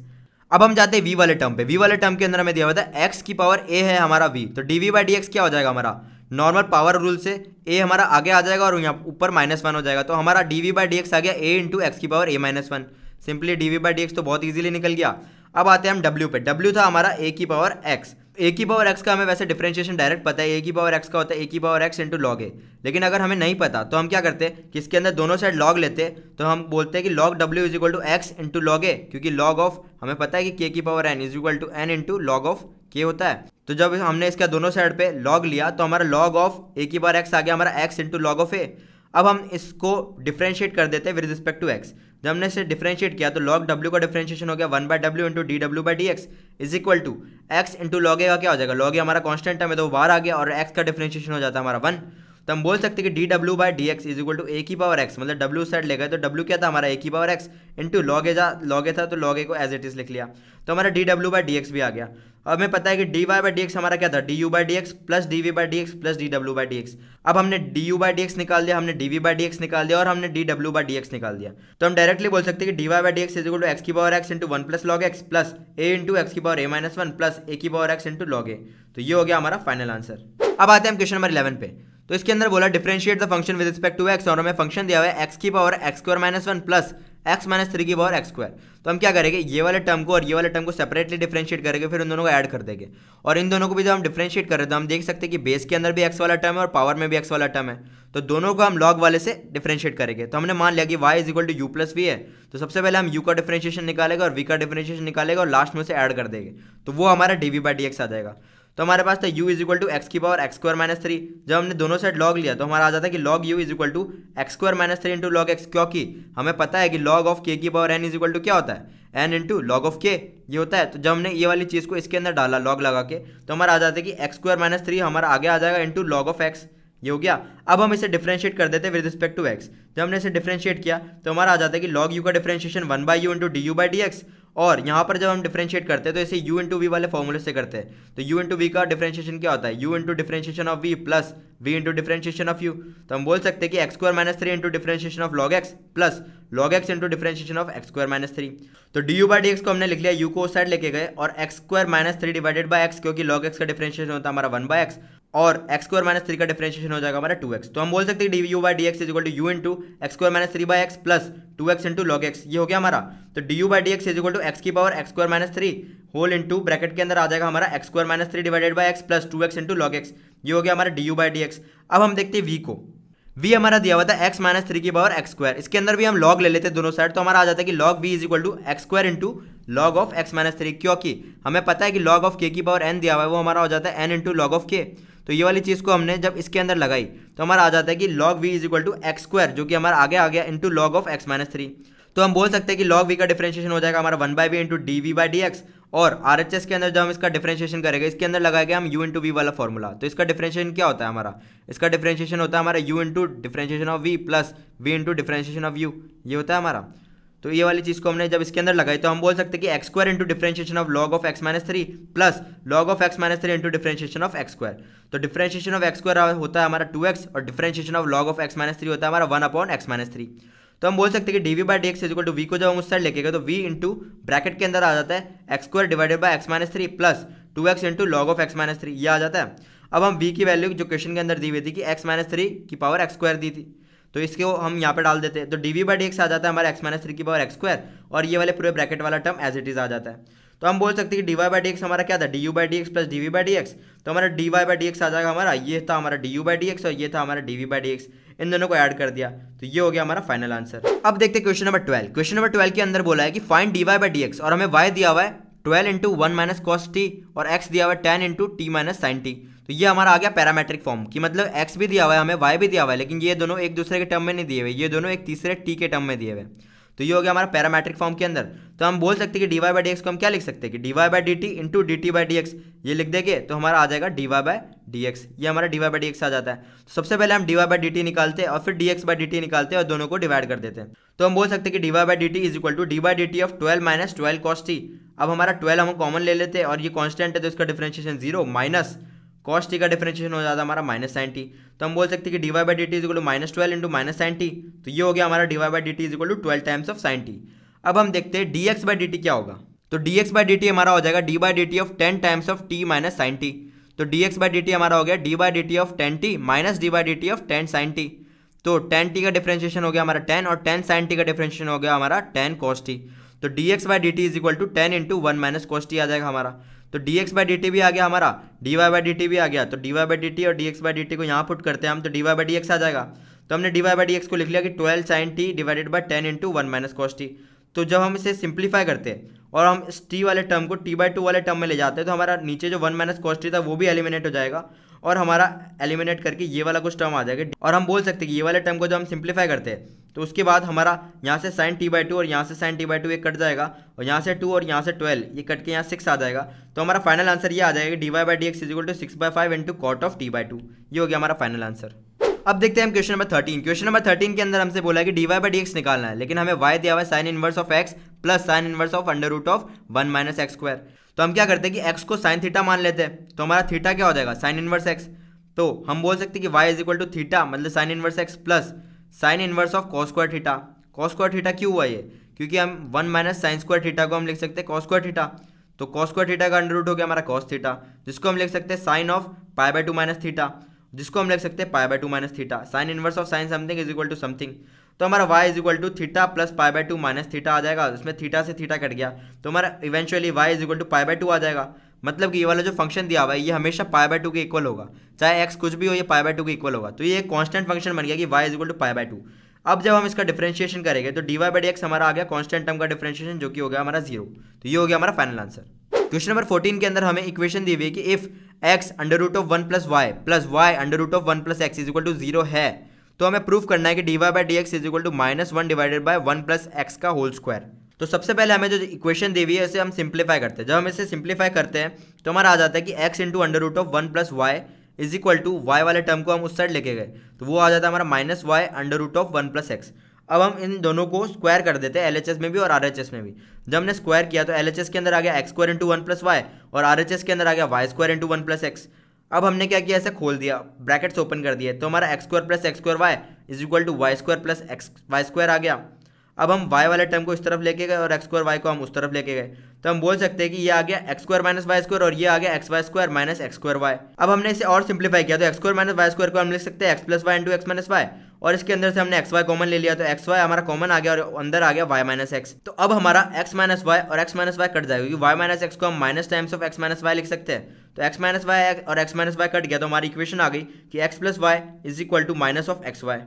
अब हम जाते हैं वी वाले टर्म पे। वी वाले टर्म के अंदर हमें दिया हुआ था एक्स की पावर ए है हमारा वी, तो d v by D x क्या हो जाएगा हमारा नॉर्मल पावर रूल से ए हमारा आगे आ जाएगा और यहाँ ऊपर -1 हो जाएगा, तो हमारा d v by D x आ गया ए इंटू एक्स की power a-1। Simply d v by D x तो बहुत ईजिली निकल गया। अब आते हैं हम डब्ल्यू पे। डब्ल्यू था हमारा ए की पावर एक्स। ए की पावर एक्स का हमें वैसे डिफरेंशिएशन डायरेक्ट पता है, ए की पावर एक्स का होता है ए की पावर एक्स इंटू लॉग ए। लेकिन अगर हमें नहीं पता तो हम क्या करते हैं कि इसके अंदर दोनों साइड लॉग लेते हैं, तो हम बोलते हैं कि लॉग डब्ल्यू is equal to x into log a, क्योंकि लॉग ऑफ हमें पता है कि के की power N is equal to N into log of k होता है। तो जब हमने इसका दोनों साइड पे लॉग लिया तो हमारा लॉग ऑफ ए की पावर एक्स आ गया हमारा एक्स इंटू लॉग ऑफ ए। अब हम इसको डिफरेंशिएट कर देते हैं विद रिस्पेक्ट टू एक्स। जब हमने इसे डिफरेंशिएट किया तो लॉग डब्ल्यू का डिफरेंशिएशन हो गया 1 by W into D W by D x is equal to x into log A का क्या हो जाएगा, लॉग ए हमारा कॉन्स्टेंट है, तो वो बाहर आ गया और एक्स का डिफरेंशिएशन हो जाता है हमारा 1। तो हम बोल सकते हैं कि d W by D x is equal to a की पावर एक्स, मतलब डब्ल्यू साइड ले गए तो डब्ल्यू क्या था हमारा ए की power x into log a था तो लॉग ए को एज इट इज लिख लिया, तो हमारा d W by D x भी आ गया। अब हमें पता है कि D Y by D x हमारा क्या था d u by D x plus d v by D x plus d W by D x. अब हमने d u by D x निकाल दिया, हमने d v by D x निकाल दिया और हमने d W by D x निकाल दिया, तो हम डायरेक्टली बोल सकते हैं कि D Y by D x is equal to x की power x into 1 plus log x plus a into x की पावर a-1 प्लस ए की power x into log a. तो ये हो गया हमारा फाइनल आंसर। अब आते हैं हम क्वेश्चन नंबर 11 पे। तो इसके अंदर बोला differentiate the function with respect to x और हमें फंक्शन दिया हुआ है एक्स की power x square -1 plus x minus 3 की पावर एक्स स्क्वायर। तो हम क्या करेंगे ये वाले टर्म को और ये वाले टर्म को सेपरेटली डिफरेंशिएट करेंगे, फिर उन दोनों को ऐड कर देंगे। और इन दोनों को भी जब हम डिफरेंशिएट कर रहे हैं तो हम देख सकते हैं कि बेस के अंदर भी एक्स वाला टर्म है और पावर में भी एक्स वाला टर्म है, तो दोनों को हम लॉग वाले से डिफरेंशिएट करेंगे। तो हमने मान लिया कि y is equal to u plus v है, तो सबसे पहले हम u का डिफरेंशिएशन निकालेगा और v का डिफरेंशिएशन निकालेगा और लास्ट में से ऐड कर देंगे, तो वो हमारा d v by D x आ जाएगा। तो हमारे पास था u is equal to x की पावर एक्स स्क्वायर -3। जब हमने दोनों साइड लॉग लिया तो हमारा आ जाता है कि log u is equal to x square -3 into log x, क्योंकि हमें पता है कि लॉग ऑफ k की power n is equal to क्या होता है n into log of k, ये होता है। तो जब हमने ये वाली चीज़ को इसके अंदर डाला लॉग लगा के तो हमारा आ जाता है कि एक्स स्क्वायर -3 हमारा आगे आ जाएगा इंटू लॉग ऑफ एक्स, ये हो गया। अब हम इसे डिफरेंशिएट कर देते हैं विद रिस्पेक्ट टू एक्स। जब हमने इसे डिफरेंशिएट किया तो हमारा आ जाता है कि लॉग यू का differentiation 1 by u into d u by D x, और यहाँ पर जब हम डिफरेंशिएट करते हैं तो इसे u इंटू वी वाले फॉर्मूले से करते हैं। तो u इंटू वी का डिफरेंशिएशन क्या होता है u into differentiation of v plus v into differentiation of u। तो हम बोल सकते हैं कि x square -3 into differentiation of log x plus log x into differentiation of x square -3। तो d u by D x को हमने लिख लिया, u को उस साइड लेके गए और x square -3 divided by x, क्योंकि लॉग एक्स का डिफरेंशिएशन होता है हमारा 1 बाई एक्स और एक्स स्क्वायर -3 का डिफरेंशिएशन हो जाएगा हमारा 2x। तो हम बोल सकते हैं d u by D x is equal to u into x square -3 by x plus 2x into log x, ये हो गया हमारा। तो d u by D x is equal to x की power x square -3 whole into bracket के अंदर आ जाएगा हमारा x square -3 divided by x plus 2x into log x, ये हो गया हमारा d u by D x. अब हम देखते हैं v को। v हमारा दिया हुआ था एक्स -3 की पावर एक्स स्क्वायर, इसके अंदर भी हम लॉग ले लेते हैं दोनों साइड, तो हमारा आ जाता है कि log v is equal to x square into log of x -3, क्योंकि हमें पता है कि लॉग ऑफ k की पावर n दिया हुआ है वो हमारा हो जाता है n into log of k। तो ये वाली चीज़ को हमने जब इसके अंदर लगाई तो हमारा आ जाता है कि log v is equal to x square, जो कि हमारा आगे आ गया into log of x minus 3। तो हम बोल सकते हैं कि log v का डिफरेंशिएशन हो जाएगा हमारा 1/v into d v by D x, और RHS के अंदर जब हम इसका डिफरेंशिएशन करेंगे इसके अंदर लगाएंगे हम u इंटू वी वाला फॉर्मूला। तो इसका डिफरेंशिएशन क्या होता है हमारा, इसका डिफरेंशिएशन होता है हमारा u into differentiation of v plus v into differentiation of u, ये होता है हमारा। तो ये वाली चीज़ को हमने जब इसके अंदर लगाई तो हम बोल सकते हैं कि x square into differentiation of log of x minus 3 plus log of x minus 3 into differentiation of x square. तो डिफरेंशिएशन ऑफ x स्क्वायर होता है हमारा 2x और differentiation of log of x minus 3 होता है हमारा 1/x माइनस 3। तो हम बोल सकते हैं कि dv by D x equal to v को जब हम उस साइड लेके गए तो v इंटू ब्रैकेट के अंदर आ जाता है x square divided by x minus 3 plus 2x into log of x minus 3, ये आ जाता है। अब हम v की वैल्यू जो क्वेश्चन के अंदर दी हुई थी कि x माइनस 3 की पावर x स्क्वायर दी थी, तो इसको हम यहाँ पे डाल देते हैं। तो dv बाई डी एक्स आ जाता है हमारा x माइनस 3 की पावर x स्क्वायर, और ये वाले पूरे ब्रैकेट वाला टर्म एज इट इज आ जाता है। तो हम बोल सकते हैं कि dy बाई डी एक्स हमारा क्या था, du by D x plus dv by D x. तो हमारा dy बाई डी एक्स आ जाएगा हमारा, ये था हमारा du बाई डी एक्स और ये था हमारा dv बाई डी एक्स, इन दोनों को ऐड कर दिया तो ये हो गया हमारा फाइनल आंसर। अब देखते हैं क्वेश्चन नंबर 12। क्वेश्चन नंबर 12 के अंदर बोला है कि find dy by D x, और हमें y दिया हुआ है 12 इंटू 1 माइनस कॉस टी और x दिया हुआ है 10 into t minus sine t. तो ये हमारा आ गया पैरामेट्रिक फॉर्म की, मतलब x भी दिया हुआ है हमें, y भी दिया हुआ है, लेकिन ये दोनों एक दूसरे के टर्म में नहीं दिए हुए, ये दोनों एक तीसरे t के टर्म में दिए हुए। तो ये हो गया हमारा पैरामेट्रिक फॉर्म के अंदर। तो हम बोल सकते हैं कि dy बाई डी एक्स को हम क्या लिख सकते हैं कि dy by d T into D T by D x, ये लिख देंगे तो हमारा आ जाएगा dy बाई डी एक्स, ये हमारा dy बाई डी एक्स आ जाता है। तो सबसे पहले हम dy बाई डी टी निकालते हैं और फिर dx बाई डी टी निकालते हैं और दोनों को डिवाइड कर देते हैं। तो हम बोल सकते हैं कि dy by d t is equal to d by d t of 12 minus 12 cos t. अब हमारा 12 हम कॉमन ले लेते हैं और ये कॉन्स्टेंट है तो इसका डिफरेंशिएशन 0 माइनस कॉस टी का डिफरेंशिएशन हो जाता है हमारा माइनस साइन टी। तो हम बोल सकते हैं कि dy by d t is equal to minus 12 into minus sine t, तो ये हो गया हमारा dy by d t is equal to 12 times of sine t. अब हम देखते हैं dx बाई डी टी क्या होगा। तो dx बाई डी टी हमारा हो जाएगा d by d t of 10 times of t minus sine t. तो dx बाई डी टी हमारा हो गया d by d t of 10t minus d by d t of 10 sine t. तो 10t का डिफरेंशिएशन हो गया हमारा 10 और 10 साइन टी का डिफरेंशिएशन हो गया हमारा 10 cos t। तो dx by d t is equal to 10 into 1 minus cos t आ जाएगा हमारा। तो dx बाई डी टी भी आ गया हमारा, dy बाई डी टी भी आ गया। तो dy बाई डी टी और dx बाई डी टी को यहाँ पुट करते हैं हम, तो dy बाई डी एक्स आ जाएगा। तो हमने dy बाई डी एक्स को लिख लिया कि 12 sine t divided by 10 into 1 minus cos t। तो जब हम इसे सिंप्लीफाई करते हैं और हम इस t वाले टर्म को t बाई 2 वाले टर्म में ले जाते हैं तो हमारा नीचे जो 1 माइनस cos t था वो भी एलिमिनेट हो जाएगा और हमारा एलिमिनेट करके ये वाला कुछ टर्म आ जाएगा। और हम बोल सकते हैं कि ये वाले टर्म को जब हम सिंप्लीफाई करते हैं तो उसके बाद हमारा यहाँ से साइन t बाई 2 और यहाँ से साइन t बाई 2 एक कट जाएगा और यहाँ से 2 और यहाँ से 12 ये कट के यहाँ 6 आ जाएगा। तो हमारा फाइनल आंसर ये आ जाएगा कि dy by D x is equal to 6/5 into cot of t by 2, ये हो गया हमारा फाइनल आंसर। अब देखते हैं हम क्वेश्चन नंबर 13। क्वेश्चन नंबर 13 के अंदर हमसे बोला है कि dy बाई डी एक्स निकालना है, लेकिन हमें y दिया हुआ है sine inverse of x plus sine inverse of under root of 1 minus x square. तो हम क्या करते हैं कि x को साइन थीटा मान लेते हैं, तो हमारा थीटा क्या हो जाएगा साइन इनवर्स x। तो हम बोल सकते हैं कि y is equal to theta मतलब sine inverse x plus sine inverse of cos square theta. Cos square theta क्यों हुआ ये, क्योंकि हम 1 माइनस साइन स्क्वायर थीटा को हम लिख सकते हैं कॉस स्क्वायर थीटा। तो कॉस स्क्वायर थीटा का अंडर रूट हो गया हमारा कॉस थीटा, जिसको हम लिख सकते हैं sine of pi by 2 minus theta, जिसको हम लिख सकते हैं pi by 2 minus theta. Sine inverse of sine something is equal to something. तो हमारा y is equal to theta plus pi by 2 minus theta आ जाएगा, उसमें थीटा से थीटा कट गया तो हमारा eventually y is equal to pi by 2 आ जाएगा। मतलब कि ये वाला जो फंक्शन दिया हुआ है ये हमेशा पाई बाई 2 के इक्वल होगा, चाहे x कुछ भी हो ये पाई बाई 2 के इक्वल होगा। तो ये एक कांस्टेंट फंक्शन बन गया कि y is equal to pi by 2। अब जब हम इसका डिफरेंशिएशन करेंगे तो dy बाई डी एक्स हमारा आ गया कांस्टेंट टर्म का डिफरेंशिएशन जो कि हो गया हमारा 0। तो ये हो गया हमारा फाइनल आंसर। क्वेश्चन नंबर 14 के अंदर हमें इक्वेशन दी हुई है कि if x under root of 1 plus y under root of 1 plus x is equal to 0 है, तो हमें प्रूफ करना है कि dy by D x is equal to -1 divided by 1 plus x का होल स्क्वायर। तो सबसे पहले हमें जो इक्वेशन दी हुई है इसे हम सिंप्लीफाई करते हैं। जब हम इसे सिंप्लीफाई करते हैं तो हमारा आ जाता है कि x into under root of 1 plus y is equal to y वाले टर्म को हम उस साइड लेके गए तो वो आ जाता है हमारा -y under root of 1 plus x. अब हम इन दोनों को स्क्वायर कर देते हैं LHS में भी और RHS में भी। जब हमने स्क्वायर किया तो LHS के अंदर आ गया x square into 1 plus y और RHS के अंदर आ गया y square into 1 plus x. अब हमने क्या किया, ऐसे खोल दिया, ब्रैकेट्स ओपन कर दिए, तो हमारा x square plus x square y is equal to y square plus x y square आ गया। अब हम y वाले टर्म को इस तरफ लेके गए और x स्क्वायर y को हम उस तरफ लेके गए, तो हम बोल सकते हैं कि ये आ गया x square minus y square और ये आ गया x y square minus x square y. अब हमने इसे और सिंप्लीफाई किया तो x square minus y square को हम लिख सकते हैं x plus y into x minus y और इसके अंदर से हमने एक्स वाई कॉमन ले लिया तो एक्स वाई हमारा कॉमन आ गया और अंदर आ गया वाई माइनस एक्स। तो अब हमारा एक्स माइनस वाई और एक्स माइनस वाई कट जाएगा क्योंकि वाई माइनस एक्स को हम minus times of x minus y लिख सकते हैं। तो एक्स माइनस वाई और एक्स माइनस वाई कट गया तो हमारी इक्वेशन आ गई कि x plus y is equal to minus of x y.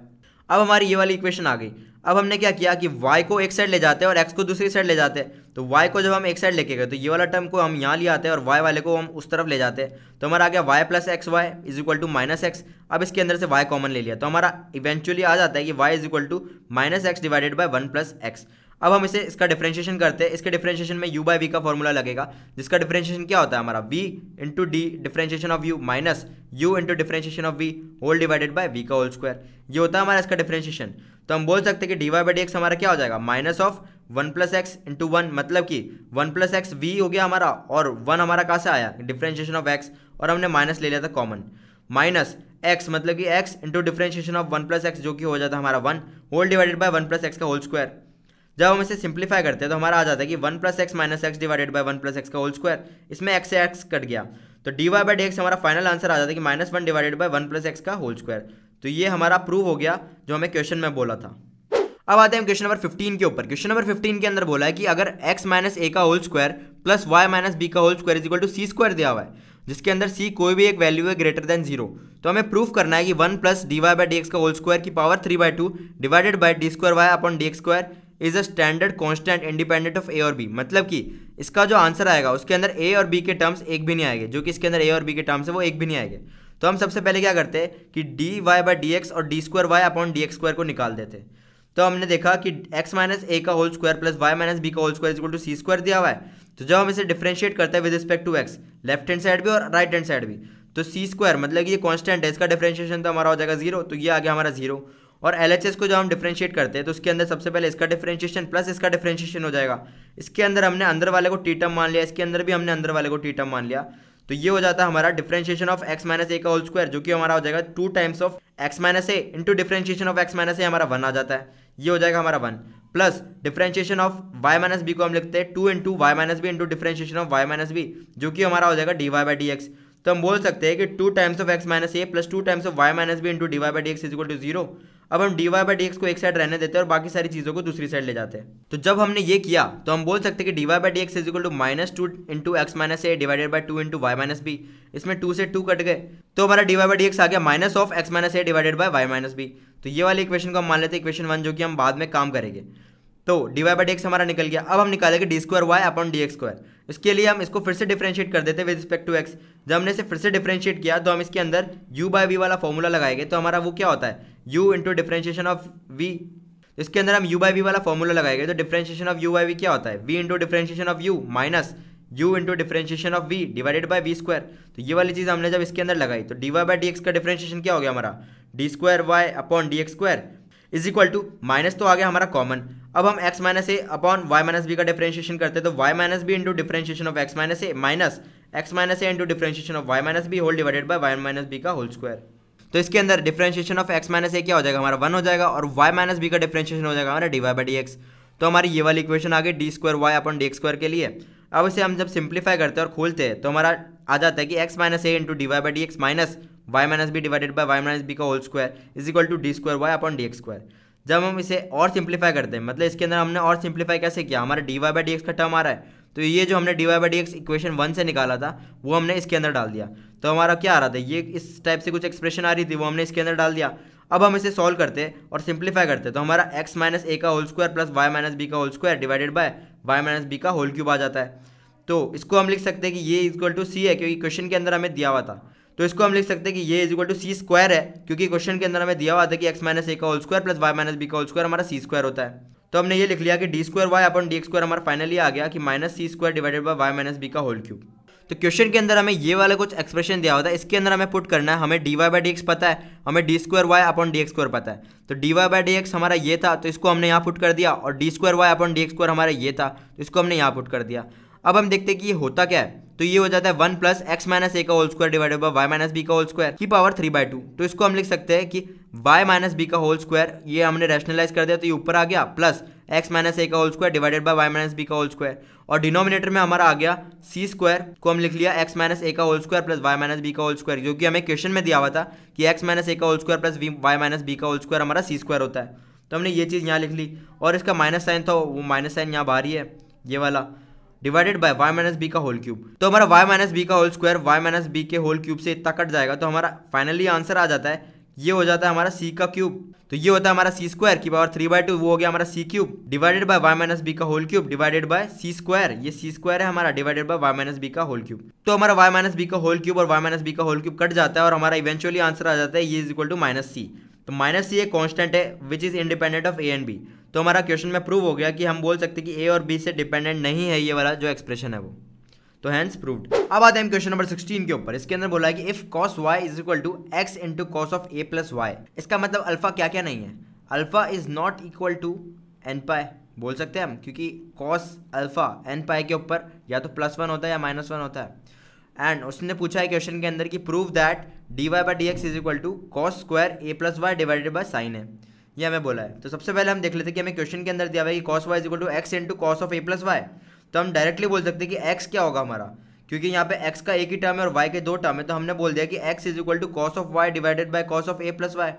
अब हमारी ये वाली इक्वेशन आ गई। अब हमने क्या किया कि y को एक साइड ले जाते हैं और x को दूसरी साइड ले जाते हैं। तो y को जब हम एक साइड लेके गए तो ये वाला टर्म को हम यहाँ ले आते हैं और y वाले को हम उस तरफ ले जाते हैं। तो हमारा आ गया y plus x y is equal to minus x. अब इसके अंदर से y कॉमन ले लिया तो हमारा इवेंचुअली आ जाता है कि y is equal to minus x divided by one plus x. अब हम इसे इसका डिफरेंशिएशन करते हैं। इसके डिफरेंशिएशन में u बाई वी का फॉर्मूला लगेगा, जिसका डिफरेंशिएशन क्या होता है हमारा v into the differentiation of u minus u into differentiation of v whole divided by v का होल स्क्वायर। ये होता है हमारा इसका डिफरेंशिएशन। तो हम बोल सकते हैं कि D Y by D x हमारा क्या हो जाएगा minus of one plus x into one, मतलब कि वन प्लस एक्स वी हो गया हमारा और वन हमारा कहाँ से आया डिफरेंशिएशन ऑफ एक्स और हमने माइनस ले लिया था कॉमन, माइनस एक्स मतलब कि x into differentiation of one plus x जो कि हो जाता है हमारा one whole divided by one plus x का होल स्क्वायर। जब हम इसे सिंप्लीफाई करते हैं तो हमारा आ जाता है कि one plus x minus x divided by one plus x का होल स्क्वायर। इसमें एक्स से एक्स कट गया तो d Y by D x हमारा फाइनल आंसर आ जाता है कि minus one divided by one plus x का होल स्क्वायर। तो ये हमारा प्रूव हो गया जो हमें क्वेश्चन में बोला था। अब आते हैं क्वेश्चन नंबर 15 के ऊपर। क्वेश्चन नंबर 15 के अंदर बोला है कि अगर x माइनस ए का whole square plus y minus b का whole square is equal to c square दिया हुआ है, जिसके अंदर c कोई भी एक वैल्यू है ग्रेटर देन जीरो, तो हमें प्रूफ करना है कि 1 plus d Y by D x का होल स्क्वायर की power 3/2 divided by d square Y upon D x square is a standard constant independent of a और बी। मतलब कि इसका जो आंसर आएगा उसके अंदर ए और बी के टर्म्स एक भी नहीं आएंगे, जो कि इसके अंदर ए और बी के टर्म्स है वो एक भी नहीं आएंगे। तो हम सबसे पहले क्या करते हैं कि D Y by D x और d square Y upon D x square को निकाल देते हैं। तो हमने देखा कि x माइनस ए का whole square plus y minus b का whole square equal to c square दिया हुआ है। तो जब हम इसे डिफरेंशिएट करते हैं with respect to x, left hand side भी और राइट हैंड साइड भी, तो सी स्क्वायर मतलब कि ये कांस्टेंट है, इसका डिफरेंशिएशन तो हमारा हो जाएगा जीरो, तो ये आ गया हमारा जीरो। और LHS को जब हम डिफरेंशिएट करते हैं तो उसके अंदर सबसे पहले इसका डिफरेंशिएशन प्लस इसका डिफरेंशिएशन हो जाएगा। इसके अंदर हमने अंदर वाले को टी टर्म मान लिया, इसके अंदर भी हमने अंदर वाले को टी टर्म मान लिया। तो ये हो जाता है हमारा differentiation of x minus a का होल स्क्वायर, जो कि हमारा हो जाएगा 2 times of x minus a into differentiation of x minus a हमारा 1 आ जाता है, ये हो जाएगा हमारा 1 plus differentiation of y minus b को हम लिखते हैं 2 into y minus b into differentiation of y minus b, जो कि हमारा हो जाएगा d Y by D x. तो हम बोल सकते हैं कि 2 times of x minus a plus 2 times of y minus b into D Y by D x is equal to zero. अब हम d Y by D x को एक साइड रहने देते हैं और बाकी सारी चीज़ों को दूसरी साइड ले जाते हैं। तो जब हमने ये किया तो हम बोल सकते हैं कि D Y by D x is equal to minus 2 into x minus a divided by 2 into y minus b. इसमें 2 से 2 कट गए तो हमारा D Y by D x आ गया minus of x minus a divided by y minus b. तो ये वाली इक्वेशन को हम मान लेते हैं इक्वेशन 1, जो कि हम बाद में काम करेंगे। तो d Y by D x हमारा निकल गया। अब हम निकालेंगे d square Y upon D x square. इसके लिए हम इसको फिर से डिफरेंशिएट कर देते हैं विद रिस्पेक्ट टू एक्स। जब हमने इसे फिर से डिफरेंशिएट किया तो हम इसके अंदर u बाई वी वाला फॉर्मूला लगाएंगे। तो हमारा वो क्या होता है u into differentiation of v। इसके अंदर हम u बाई वी वाला फॉर्मूला लगाएंगे तो differentiation of u by v क्या होता है v into differentiation of u minus u into differentiation of v divided by v square. तो ये वाली चीज़ हमने जब इसके अंदर लगाई तो d Y by D x का डिफरेंशिएशन क्या हो गया हमारा d square Y upon D x square is equal to minus तो आ गया हमारा कॉमन। अब हम x minus a upon y minus b का डिफरेंशिएशन करते हैं तो y minus b into differentiation of x minus a minus x minus a into differentiation of y minus b whole divided by y minus b का होल स्क्वायर। तो इसके अंदर differentiation of x minus a क्या हो जाएगा हमारा 1 हो जाएगा और y माइनस बी का डिफरेंशिएशन हो जाएगा हमारा D Y by D x. तो हमारी ये वाली इक्वेशन आ गई d square Y upon D x square के लिए। अब इसे हम जब सिंप्लीफाई करते हैं और खोलते हैं तो हमारा आ जाता है कि x minus a into D Y by D x minus y minus b divided by y minus b का whole square is equal to d square Y upon D x square. जब हम इसे और सिंप्लीफाई करते हैं मतलब इसके अंदर हमने और सिंप्लीफाई कैसे किया, हमारा D Y by D x का टर्म आ रहा है तो ये जो हमने d Y by D x equation 1 से निकाला था वो हमने इसके अंदर डाल दिया। तो हमारा क्या आ रहा था ये इस टाइप से कुछ एक्सप्रेशन आ रही थी वो हमने इसके अंदर डाल दिया। अब हम इसे सॉल्व करते हैं और सिंप्लीफाई करते हैं तो हमारा x माइनस ए का whole square plus y minus b का whole square divided by y minus b का होल क्यूब आ जाता है। तो इसको हम लिख सकते हैं कि ये इक्वल टू सी है क्योंकि क्वेश्चन के अंदर हमें दिया हुआ था। तो इसको हम लिख सकते हैं कि ये is equal to c square है क्योंकि क्वेश्चन के अंदर हमें दिया हुआ था कि x माइनस ए का whole square plus y minus b का होल स्क्वायर हमारा सी स्क्वायर होता है। तो हमने ये लिख लिया कि D square Y upon D x square हमारा फाइनली आ गया कि minus c square divided by y minus b का होल क्यूब। तो क्वेश्चन के अंदर हमें ये वाला कुछ एक्सप्रेशन दिया हुआ था, इसके अंदर हमें पुट करना है। हमें d Y by D x पता है, हमें d square Y upon D x square पता है। तो d Y by D x हमारा ये था तो इसको हमने यहाँ पुट कर दिया और d square Y upon D x square हमारा ये था तो इसको हमने यहाँ पुट कर दिया। अब हम देखते हैं कि ये होता क्या है। तो ये हो जाता है 1 प्लस एक्स माइनस ए का whole square divided by y minus b का होल स्क्वायर की पावर 3/2। तो इसको हम लिख सकते हैं कि वाई माइनस बी का होल स्क्वायर ये हमने रैशनलाइज कर दिया तो ये ऊपर आ गया प्लस एक्स माइनस ए का whole square divided by y minus b का होल स्क्वायर और डिनोमिनेटर में हमारा आ गया सी स्क्वायर को हम लिख लिया एक्स माइनस ए का whole square plus y minus b का होल स्क्वायर, जो कि हमें क्वेश्चन में दिया हुआ था कि एक्स माइनस ए का whole square plus y minus b का होल स्क्वायर हमारा सी स्क्वायर होता है। तो हमने ये चीज़ यहाँ लिख ली और इसका माइनस साइन था वो माइनस साइन यहाँ बाहर ही है ये वाला divided by y minus b का होल क्यूब। तो हमारा वाई माइनस बी का whole square y minus b के होल क्यूब से इतना कट जाएगा तो हमारा फाइनली आंसर आ जाता है ये हो जाता है हमारा c का क्यूब, तो ये होता है हमारा c स्क्वायर की पावर 3/2, वो हो गया हमारा c cube divided by y minus b का whole cube divided by c square, ये c स्क्वायर है हमारा divided by y minus b का होल क्यूब। तो हमारा y माइनस बी का होल क्यूब और y माइनस बी का होल क्यूब कट जाता है और हमारा इवेंचुअली आंसर आ जाता है ये इज इक्वल टू -c। तो -c एक कांस्टेंट है which is independent of a and b। तो हमारा क्वेश्चन में प्रूव हो गया कि हम बोल सकते हैं कि a और b से डिपेंडेंट नहीं है ये वाला जो एक्सप्रेशन है वो, तो हैंस प्रूव्ड। अब आते हैं हम क्वेश्चन नंबर 16 के ऊपर। इसके अंदर बोला है कि if cos y is equal to x into cos of a plus y, इसका मतलब अल्फा क्या क्या नहीं है, alpha is not equal to n pi बोल सकते हैं हम, क्योंकि cos अल्फा n पाई के ऊपर या तो +1 होता है या -1 होता है। एंड उसने पूछा है क्वेश्चन के अंदर कि prove that dy by D x is equal to cos square a plus y divided by sine है, ये हमें बोला है। तो सबसे पहले हम देख लेते हैं कि हमें क्वेश्चन के अंदर दिया हुआ है कि cos y is equal to x into cos of a plus y. तो हम डायरेक्टली बोल सकते हैं कि x क्या होगा हमारा, क्योंकि यहाँ पे x का एक ही टर्म है और y के दो टर्म है, तो हमने बोल दिया कि x is equal to cos of y divided by cos of a plus y.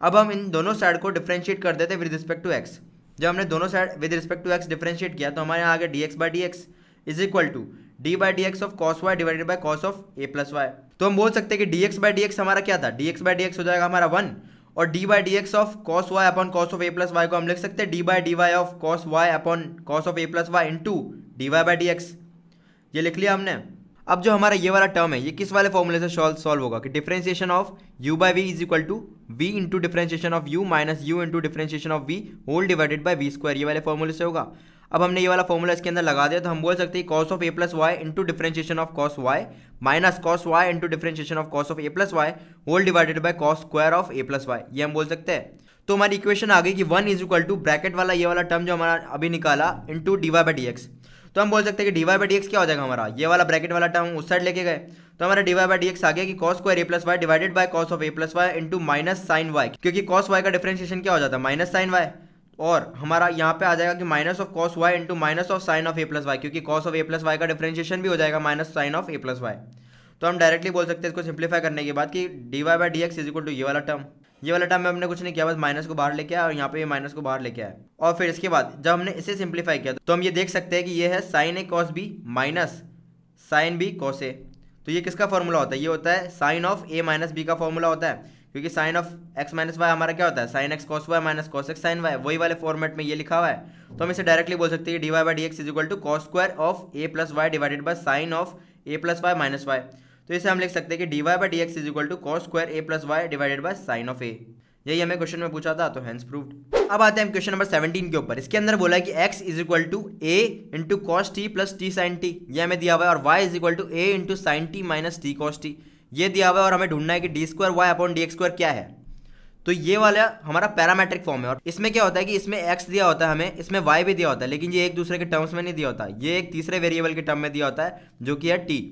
अब हम इन दोनों साइड को डिफरेंशिएट कर देते हैं विद रिस्पेक्ट टू x। जब हमने दोनों side with respect to x differentiate किया तो हमारे यहाँ आ गया dx by D x is equal to d by D x of cos y divided by cos of a plus y. तो हम बोल सकते हैं कि dx बाई डी एक्स हमारा क्या था, dx बाई डी एक्स हो जाएगा हमारा 1 और d by D x of cos y upon cos of a plus y को हम लिख सकते हैं d by d y of cos y upon cos of a plus y into D Y by D x, ये लिख लिया हमने। अब जो हमारा ये वाला टर्म है ये किस वाले फॉर्मूले से सॉल्व होगा कि differentiation of u by v is equal to v into differentiation of u minus u into differentiation of v whole divided by v square, ये वाले फॉर्मूले से होगा। अब हमने ये वाला फॉर्मूला इसके अंदर लगा दिया तो हम बोल सकते हैं cos of a plus y into differentiation of cos y minus cos y into differentiation of cos of a plus y whole divided by cos square of a plus y, ये हम बोल सकते हैं। तो हमारी इक्वेशन आ गई कि 1 इज इक्वल टू ब्रैकेट वाला ये वाला टर्म जो हमारा अभी निकाला into D Y by D x. तो हम बोल सकते हैं कि D Y by D x क्या हो जाएगा हमारा, ये वाला ब्रैकेट वाला टर्म उस साइड लेके गए तो हमारा D Y by D x आ गया कि cos square a plus y divided by cos of a plus y into minus sine y, क्योंकि कॉस वाई का डिफरेंशिएशन क्या हो जाता है माइनस साइन वाई, और हमारा यहाँ पे आ जाएगा कि minus of cos y into minus of sine of a plus y, क्योंकि cos of a plus y का डिफरेंशिएशन भी हो जाएगा minus sine of a plus y. तो हम डायरेक्टली बोल सकते हैं इसको सिंप्लीफाई करने के बाद कि D Y by D x is equal to ये वाला टर्म में हमने कुछ नहीं किया, बस माइनस को बाहर लेके आया और यहाँ पे माइनस को बाहर लेके आया। और फिर इसके बाद जब हमने इसे सिंप्लीफाई किया तो हम ये देख सकते हैं कि ये है sine a cos B minus sine b cos ए। तो ये किसका फॉर्मूला होता है, ये होता है sine of a minus b का फॉर्मूला होता है, क्योंकि sine of x minus y हमारा क्या होता है sine x cos y minus cos x sine y, वही वाले फॉर्मेट में ये लिखा हुआ है। तो हम इसे डायरेक्टली बोल सकते हैं d Y by D x is equal to cos square of A plus y divided by sine of A plus y minus y. तो इसे हम लिख सकते हैं कि D Y by D x is equal to cos square a plus y divided by sine of a, यही हमें क्वेश्चन में पूछा था, तो हेंस प्रूव्ड। अब आते हैं हम क्वेश्चन नंबर 17 के ऊपर। इसके अंदर बोला है कि x is equal to a into cos t plus t sine t, ये हमें दिया हुआ है, और y is equal to a into sine t minus t cos t, ये दिया हुआ है, और हमें ढूंढना है कि D square Y upon D x square क्या है। तो ये वाला हमारा पैरामेट्रिक फॉर्म है, और इसमें क्या होता है कि इसमें x दिया होता है हमें, इसमें y भी दिया होता है, लेकिन ये एक दूसरे के टर्म्स में नहीं दिया होता, ये एक तीसरे वेरिएबल के टर्म में दिया होता है जो कि है t।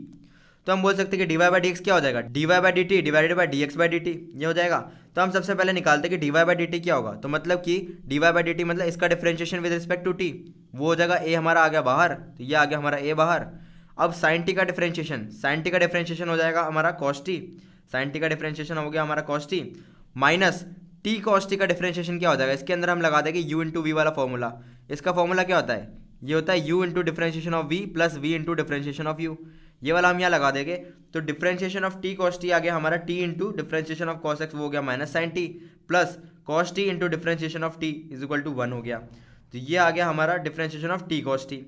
तो हम बोल सकते हैं कि D Y by D x क्या हो जाएगा, d Y by d t divided by D x by d t, ये हो जाएगा। तो हम सबसे पहले निकालते हैं कि D Y by d t क्या होगा, तो मतलब कि D Y by d t मतलब इसका differentiation with respect to t, वो हो जाएगा ए हमारा आ गया बाहर, तो ये आ गया हमारा ए बाहर। अब साइन टी का डिफरेंशिएशन हो जाएगा हमारा कॉस टी, साइन टी का डिफरेंशिएशन हो गया हमारा cos t minus t cos t का डिफरेंशिएशन क्या हो जाएगा, इसके अंदर हम लगा देंगे यू इंटू वी वाला फॉर्मूला। इसका फॉर्मूला क्या होता है, ये होता है u into differentiation of v plus v into differentiation of u, ये वाला हम यहाँ लगा देंगे। तो differentiation of t cos t आ गया हमारा t into differentiation of cos x, वो हो गया minus sine t, plus cos t into differentiation of t is equal to 1 हो गया। तो ये आ गया हमारा differentiation of t cos t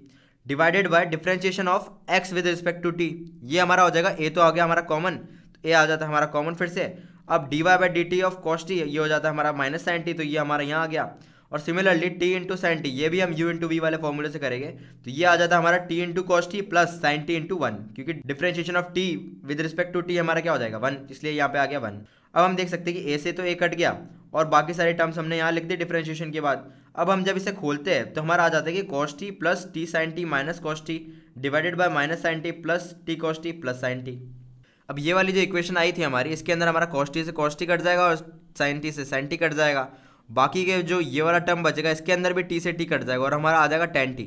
divided by differentiation of x with respect to t, ये हमारा हो जाएगा a, तो आ गया हमारा कॉमन, तो a आ जाता है हमारा कॉमन फिर से। अब d Y by d t of cos t, ये हो जाता है हमारा माइनस साइन टी, तो ये हमारा यहाँ आ गया। और similarly T into sine t, ये भी हम यू इंटू वी वाले फॉर्मूले से करेंगे, तो ये आ जाता है हमारा t into cos t plus sine t into 1, क्योंकि differentiation of t with respect to t हमारा क्या हो जाएगा 1, इसलिए यहाँ पे आ गया 1। अब हम देख सकते हैं कि ए से तो ए कट गया और बाकी सारे टर्म्स हमने यहाँ लिख दिए डिफरेंशिएशन के बाद। अब हम जब इसे खोलते हैं तो हमारा आ जाता है कि cos t plus t sine t minus cos t divided by minus sine t plus t cos t plus sine t. अब ये वाली जो इक्वेशन आई थी हमारी, इसके अंदर हमारा कॉस टी से कॉस टी कट जाएगा और साइन टी से साइन टी कट जाएगा, बाकी के जो ये वाला टर्म बचेगा इसके अंदर भी टी से टी कट जाएगा और हमारा आ जाएगा tan टी।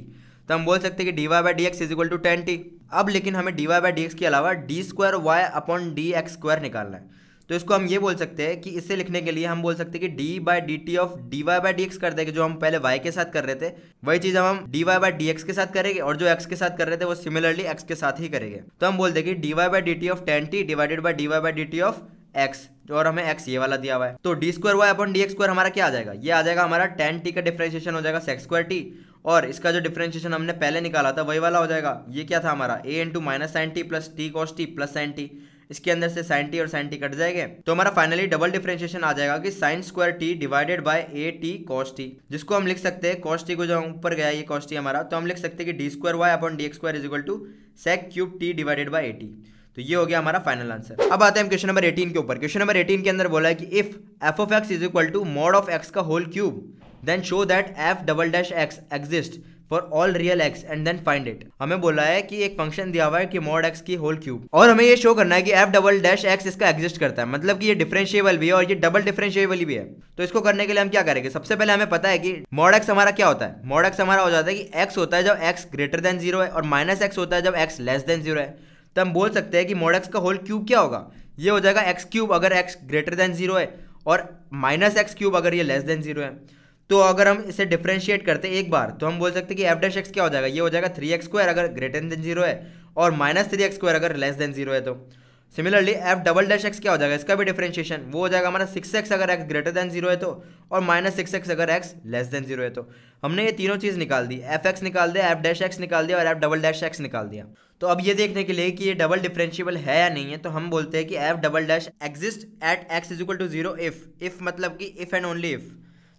तो हम बोल सकते हैं कि D Y by D x is equal to tan t. अब लेकिन हमें d Y by D x के अलावा d square Y upon D x square निकालना है, तो इसको हम ये बोल सकते हैं कि इसे लिखने के लिए हम बोल सकते हैं कि D by d t of d Y by D x कर देंगे, जो हम पहले y के साथ कर रहे थे वही चीज़ हम d Y by D x के साथ करेंगे, और जो x के साथ कर रहे थे वो सिमिलरली x के साथ ही करेंगे। तो हम बोल देंगे d Y by d t of tan t divided by d Y by d t of x, और हमें एक्स ये वाला दिया हुआ है। तो d square Y upon D x square हमारा क्या आ जाएगा, ये आ जाएगा हमारा tan t का डिफरेंशिएशन हो जाएगा सेक्स स्क्वायर टी, और इसका जो डिफरेंशिएशन हमने पहले निकाला था वही वाला हो जाएगा। ये क्या था हमारा a into minus sine t plus t cos t plus sine t, इसके अंदर से साइन टी और साइन टी कट जाएंगे, तो हमारा फाइनली डबल डिफरेंशिएशन आ जाएगा कि sine square t divided by a t cos t, जिसको हम लिख सकते हैं कॉस टी को जो ऊपर गया ये कॉस टी हमारा, तो हम लिख सकते हैं कि D square Y upon D x square is equal to sec cube t divided by a t. तो ये हो गया हमारा फाइनल आंसर। अब आते हैं हम क्वेश्चन नंबर 18 के ऊपर। क्वेश्चन नंबर 18 के अंदर बोला है कि if f of x is equal to mod of x का whole cube then show that f double dash x exist for all real x and then find it. हमें बोला है कि एक फंक्शन दिया हुआ है कि मॉड एक्स की होल क्यूब, और हमें ये शो करना है कि एफ डबल डैश एक्स इसका एग्जिस्ट करता है, मतलब कि ये डिफरेंशिएबल भी है और ये डबल डिफरेंशिएबल भी है। तो इसको करने के लिए हम क्या करेंगे, सबसे पहले हमें पता है कि मॉड एक्स हमारा क्या होता है, मॉड एक्स हमारा हो जाता है कि एक्स होता है जब एक्स ग्रेटर देन जीरो है और माइनस एक्स होता है जब एक्स लेस देन जीरो है। तो हम बोल सकते हैं कि मॉड एक्स का होल क्यूब क्या होगा, ये हो जाएगा एक्स क्यूब अगर एक्स ग्रेटर देन जीरो है और माइनस एक्स क्यूब अगर ये लेस देन जीरो है। तो अगर हम इसे डिफरेंशिएट करते हैं एक बार तो हम बोल सकते हैं कि एफ डैश एक्स क्या हो जाएगा, ये हो जाएगा 3x स्क्वायर अगर ग्रेटर देन जीरो है और माइनस 3x स्क्वायर अगर लेस देन जीरो है। तो similarly F double dash x क्या हो जाएगा, इसका भी डिफरेंशिएशन वो हो जाएगा हमारा 6x अगर एक्स ग्रेटर देन जीरो है तो, और माइनस 6x अगर एक्स लेस देन जीरो है तो। हमने ये तीनों चीज़ निकाल दी, एफ एक्स निकाल दिया, एफ डैश एक्स निकाल दिया और एफ डबल डैश एक्स निकाल दिया। तो अब ये देखने के लिए कि ये डबल डिफरेंशिएबल है या नहीं है, तो हम बोलते हैं कि f double dash exist at x is equal to zero if मतलब कि इफ एंड ओनली इफ।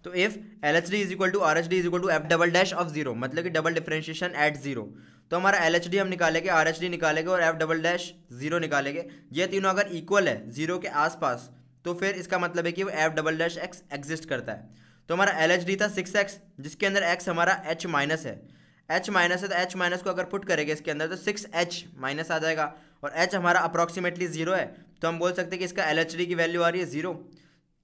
तो if L H D is equal to R H D is equal to f double dash of zero, मतलब कि डबल डिफरेंशिएशन एट जीरो। तो हमारा एल एच डी हम निकालेंगे, आर एच डी निकालेंगे और एफ डबल डैश जीरो निकालेंगे। ये तीनों अगर इक्वल है जीरो के आसपास तो फिर इसका मतलब है कि वो F double dash x exist करता है। तो हमारा एल एच डी था 6x जिसके अंदर x हमारा h माइनस है, h माइनस है तो h माइनस को अगर पुट करेंगे इसके अंदर तो 6h माइनस आ जाएगा, और h हमारा अप्रॉक्सीमेटली जीरो है। तो हम बोल सकते हैं कि इसका एल एच डी की वैल्यू आ रही है जीरो,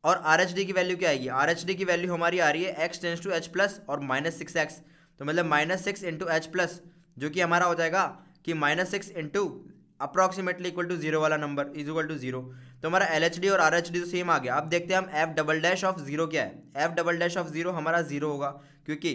और आर एच डी की वैल्यू क्या आएगी, आर एच डी की वैल्यू हमारी आ रही है x tends to h plus और माइनस 6x, तो मतलब माइनस 6 इंटू एच प्लस, जो कि हमारा हो जाएगा कि minus 6 into approximately equal to zero वाला number is equal to zero. तो हमारा एल एच डी और आर एच डी तो सेम आ गया। अब देखते हैं हम F double dash of zero क्या है, F double dash of zero हमारा जीरो होगा, क्योंकि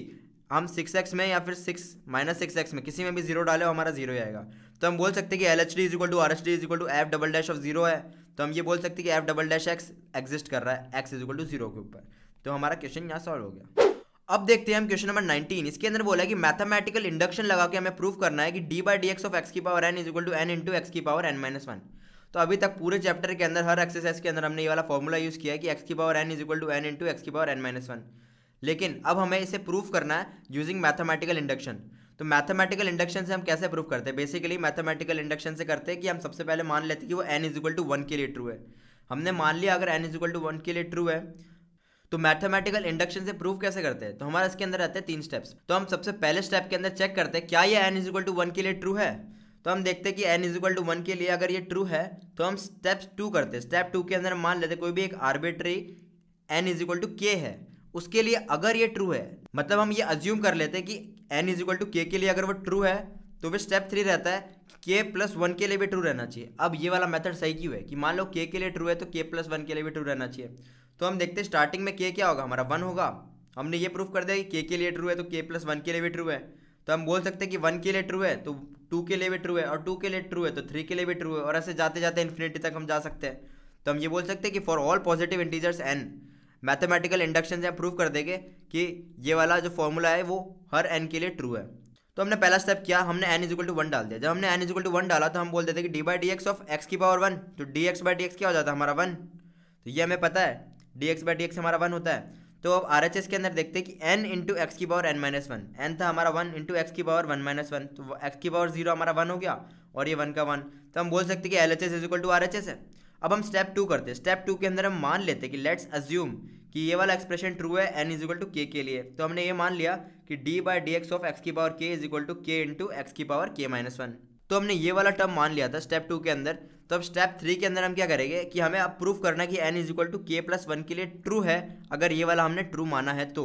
हम 6x में या फिर माइनस 6x में किसी में भी जीरो डाले हमारा जीरो आएगा। तो हम बोल सकते हैं कि L H D is equal to R H D is equal to f double dash of zero है, तो हम ये बोल सकते हैं कि f double dash x exist कर रहा है x is equal to zero के ऊपर। तो हमारा क्वेश्चन यहाँ सॉल्व हो गया। अब देखते हैं हम क्वेश्चन नंबर 19। इसके अंदर बोला है कि मैथमेटिकल इंडक्शन लगा के हमें प्रूव करना है कि D by D x of x की power N is equal to N into x की पावर एन माइनस वन। तो अभी तक पूरे चैप्टर के अंदर हर एक्सरसाइज के अंदर हमने ये वाला फॉर्मूला यूज़ किया है कि एक्स की power N is equal to N into x की पावर एन माइनस वन, लेकिन अब हमें इसे प्रूव करना है यूजिंग मैथमेटिकल इंडक्शन। तो मैथमेटिकल इंडक्शन से हम कैसे प्रूव करते हैं, बेसिकली मैथमेटिकल इंडक्शन से करते हैं कि हम सबसे पहले मान लेते हैं कि वो n is equal to one के लिए ट्रू है। हमने मान लिया अगर n is equal to one के लिए ट्रू है, तो मैथमेटिकल इंडक्शन से प्रूव कैसे करते हैं, तो हमारा इसके अंदर रहते हैं 3 स्टेप्स। तो हम सबसे पहले स्टेप के अंदर चेक करते हैं क्या ये n is equal to one के लिए ट्रू है। तो हम देखते हैं कि n is equal to one के लिए अगर ये ट्रू है तो हम स्टेप 2 करते हैं। स्टेप 2 के अंदर हम मान लेते हैं कोई भी एक arbitrary n is equal to k है, उसके लिए अगर ये ट्रू है, मतलब हम ये अज्यूम कर लेते हैं कि एन इज इक्वल टू के लिए अगर वो ट्रू है तो फिर स्टेप 3 रहता है के प्लस वन के लिए भी ट्रू रहना चाहिए। अब ये वाला मेथड सही क्यों है कि मान लो के लिए ट्रू है तो के प्लस वन के लिए भी ट्रू रहना चाहिए। तो हम देखते हैं स्टार्टिंग में के क्या होगा हमारा 1 होगा, हमने ये प्रूफ कर दिया कि के लिए ट्रू है तो के प्लस वन के लिए भी ट्रू है। तो हम बोल सकते हैं कि 1 के लिए ट्रू है तो 2 के लिए भी ट्रू है, और 2 के लिए ट्रू है तो 3 के लिए भी ट्रू है, और ऐसे जाते जाते इन्फिनिटी तक हम जा सकते हैं। तो हम ये बोल सकते हैं कि for all positive integers n, mathematical induction से हम प्रूव कर देंगे कि ये वाला जो फॉर्मूला है वो हर एन के लिए ट्रू है। तो हमने पहला स्टेप किया, हमने एन इज इक्वल टू 1 डाल दिया। जब हमने एन इज इक्वल टू 1 डाला तो हम बोल देते कि D by D x of x की पावर 1, तो D x by D x क्या हो जाता है हमारा 1, तो ये हमें पता है D x by D x हमारा 1 होता है। तो अब आर एच एस के अंदर देखते हैं कि एन इंटू एक्स की power N minus one, n था हमारा 1 इंटू एक्स की पावर 1 माइनस वन, तो एक्स की पावर 0 हमारा 1 हो गया और ये 1 का 1। तो हम बोल सकते हैं कि L H S is equal to R H S है। अब हम स्टेप 2 करते हैं। स्टेप 2 के अंदर हम मान लेते हैं कि लेट्स अज्यूम कि ये वाला एक्सप्रेशन ट्रू है एन इज इक्वल टू के लिए। तो हमने ये मान लिया कि D by D x of x की पावर के इज इक्वल टू के इंटू एक्स की पावर के माइनस वन। तो हमने ये वाला टर्म मान लिया था स्टेप 2 के अंदर। तो अब स्टेप 3 के अंदर हम क्या करेंगे कि हमें अब प्रूफ करना है कि n is equal to k plus one के लिए ट्रू है, अगर ये वाला हमने ट्रू माना है तो।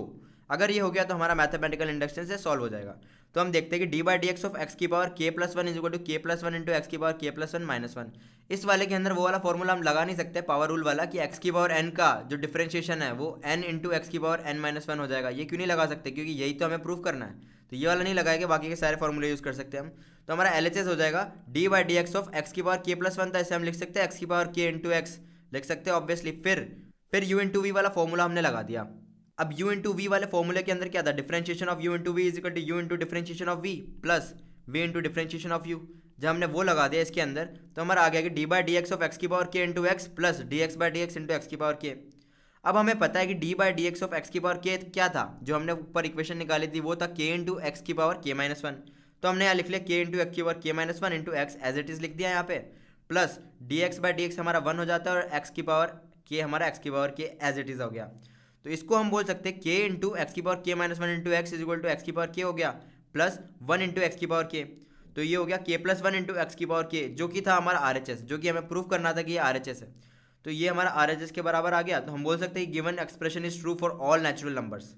अगर ये हो गया तो हमारा मैथमेटिकल इंडक्शन से सॉल्व हो जाएगा। तो हम देखते हैं कि D by D x of x की power k plus one is equal to k plus one into x की power k plus one minus one. इस वाले के अंदर वो वाला फॉर्मूला हम लगा नहीं सकते पावर रूल वाला कि एक्स की पावर एन का जो डिफरेंशिएशन है वो एन इंटू एक्स की पावर एन माइनस वन हो जाएगा। ये क्यों नहीं लगा सकते, क्योंकि यही तो हमें प्रूफ करना है। तो ये वाला नहीं लगाएंगे, बाकी के सारे फॉर्मूले यूज़ कर सकते हैं हम। तो हमारा एल एच एस हो जाएगा D by D x of x की पावर के प्लस वन था, इसे हम लिख सकते हैं एक्स की पावर के इंटू एक्स लिख सकते हैं ऑब्वियसली। फिर u इंटू वी वाला फॉर्मूला हमने लगा दिया। अब u इंटू वी वाले फॉर्मूले के अंदर क्या था, differentiation of u into v is equal to u into differentiation of v plus v into differentiation of u। जब हमने वो लगा दिया इसके अंदर तो हमारा आ गया कि D by D x of x की पावर के into x plus d x by D x into x की पावर के। अब हमें पता है कि D by D x of x की पावर के क्या था, जो हमने ऊपर इक्वेशन निकाली थी वो था के इंटू एक्स की पावर के माइनस वन। तो हमने यहाँ लिख लिया के इंटू एक्स की power k minus one into x as it is लिख दिया यहाँ पे, plus d x by D x हमारा वन हो जाता है और एक्स की पावर के हमारा एक्स की पावर के एज इट इज हो गया। तो इसको हम बोल सकते हैं के इंटू एक्स की power k minus one into x is equal to x की पावर के हो गया प्लस वन इंटू एक्स की पावर के। तो ये हो गया k plus one into x की पावर के, जो कि था हमारा आर एच एस, जो कि हमें प्रूव करना था कि ये आर एच एस है। तो ये हमारा आर एच एस के बराबर आ गया। तो हम बोल सकते हैं given expression is true for all natural numbers.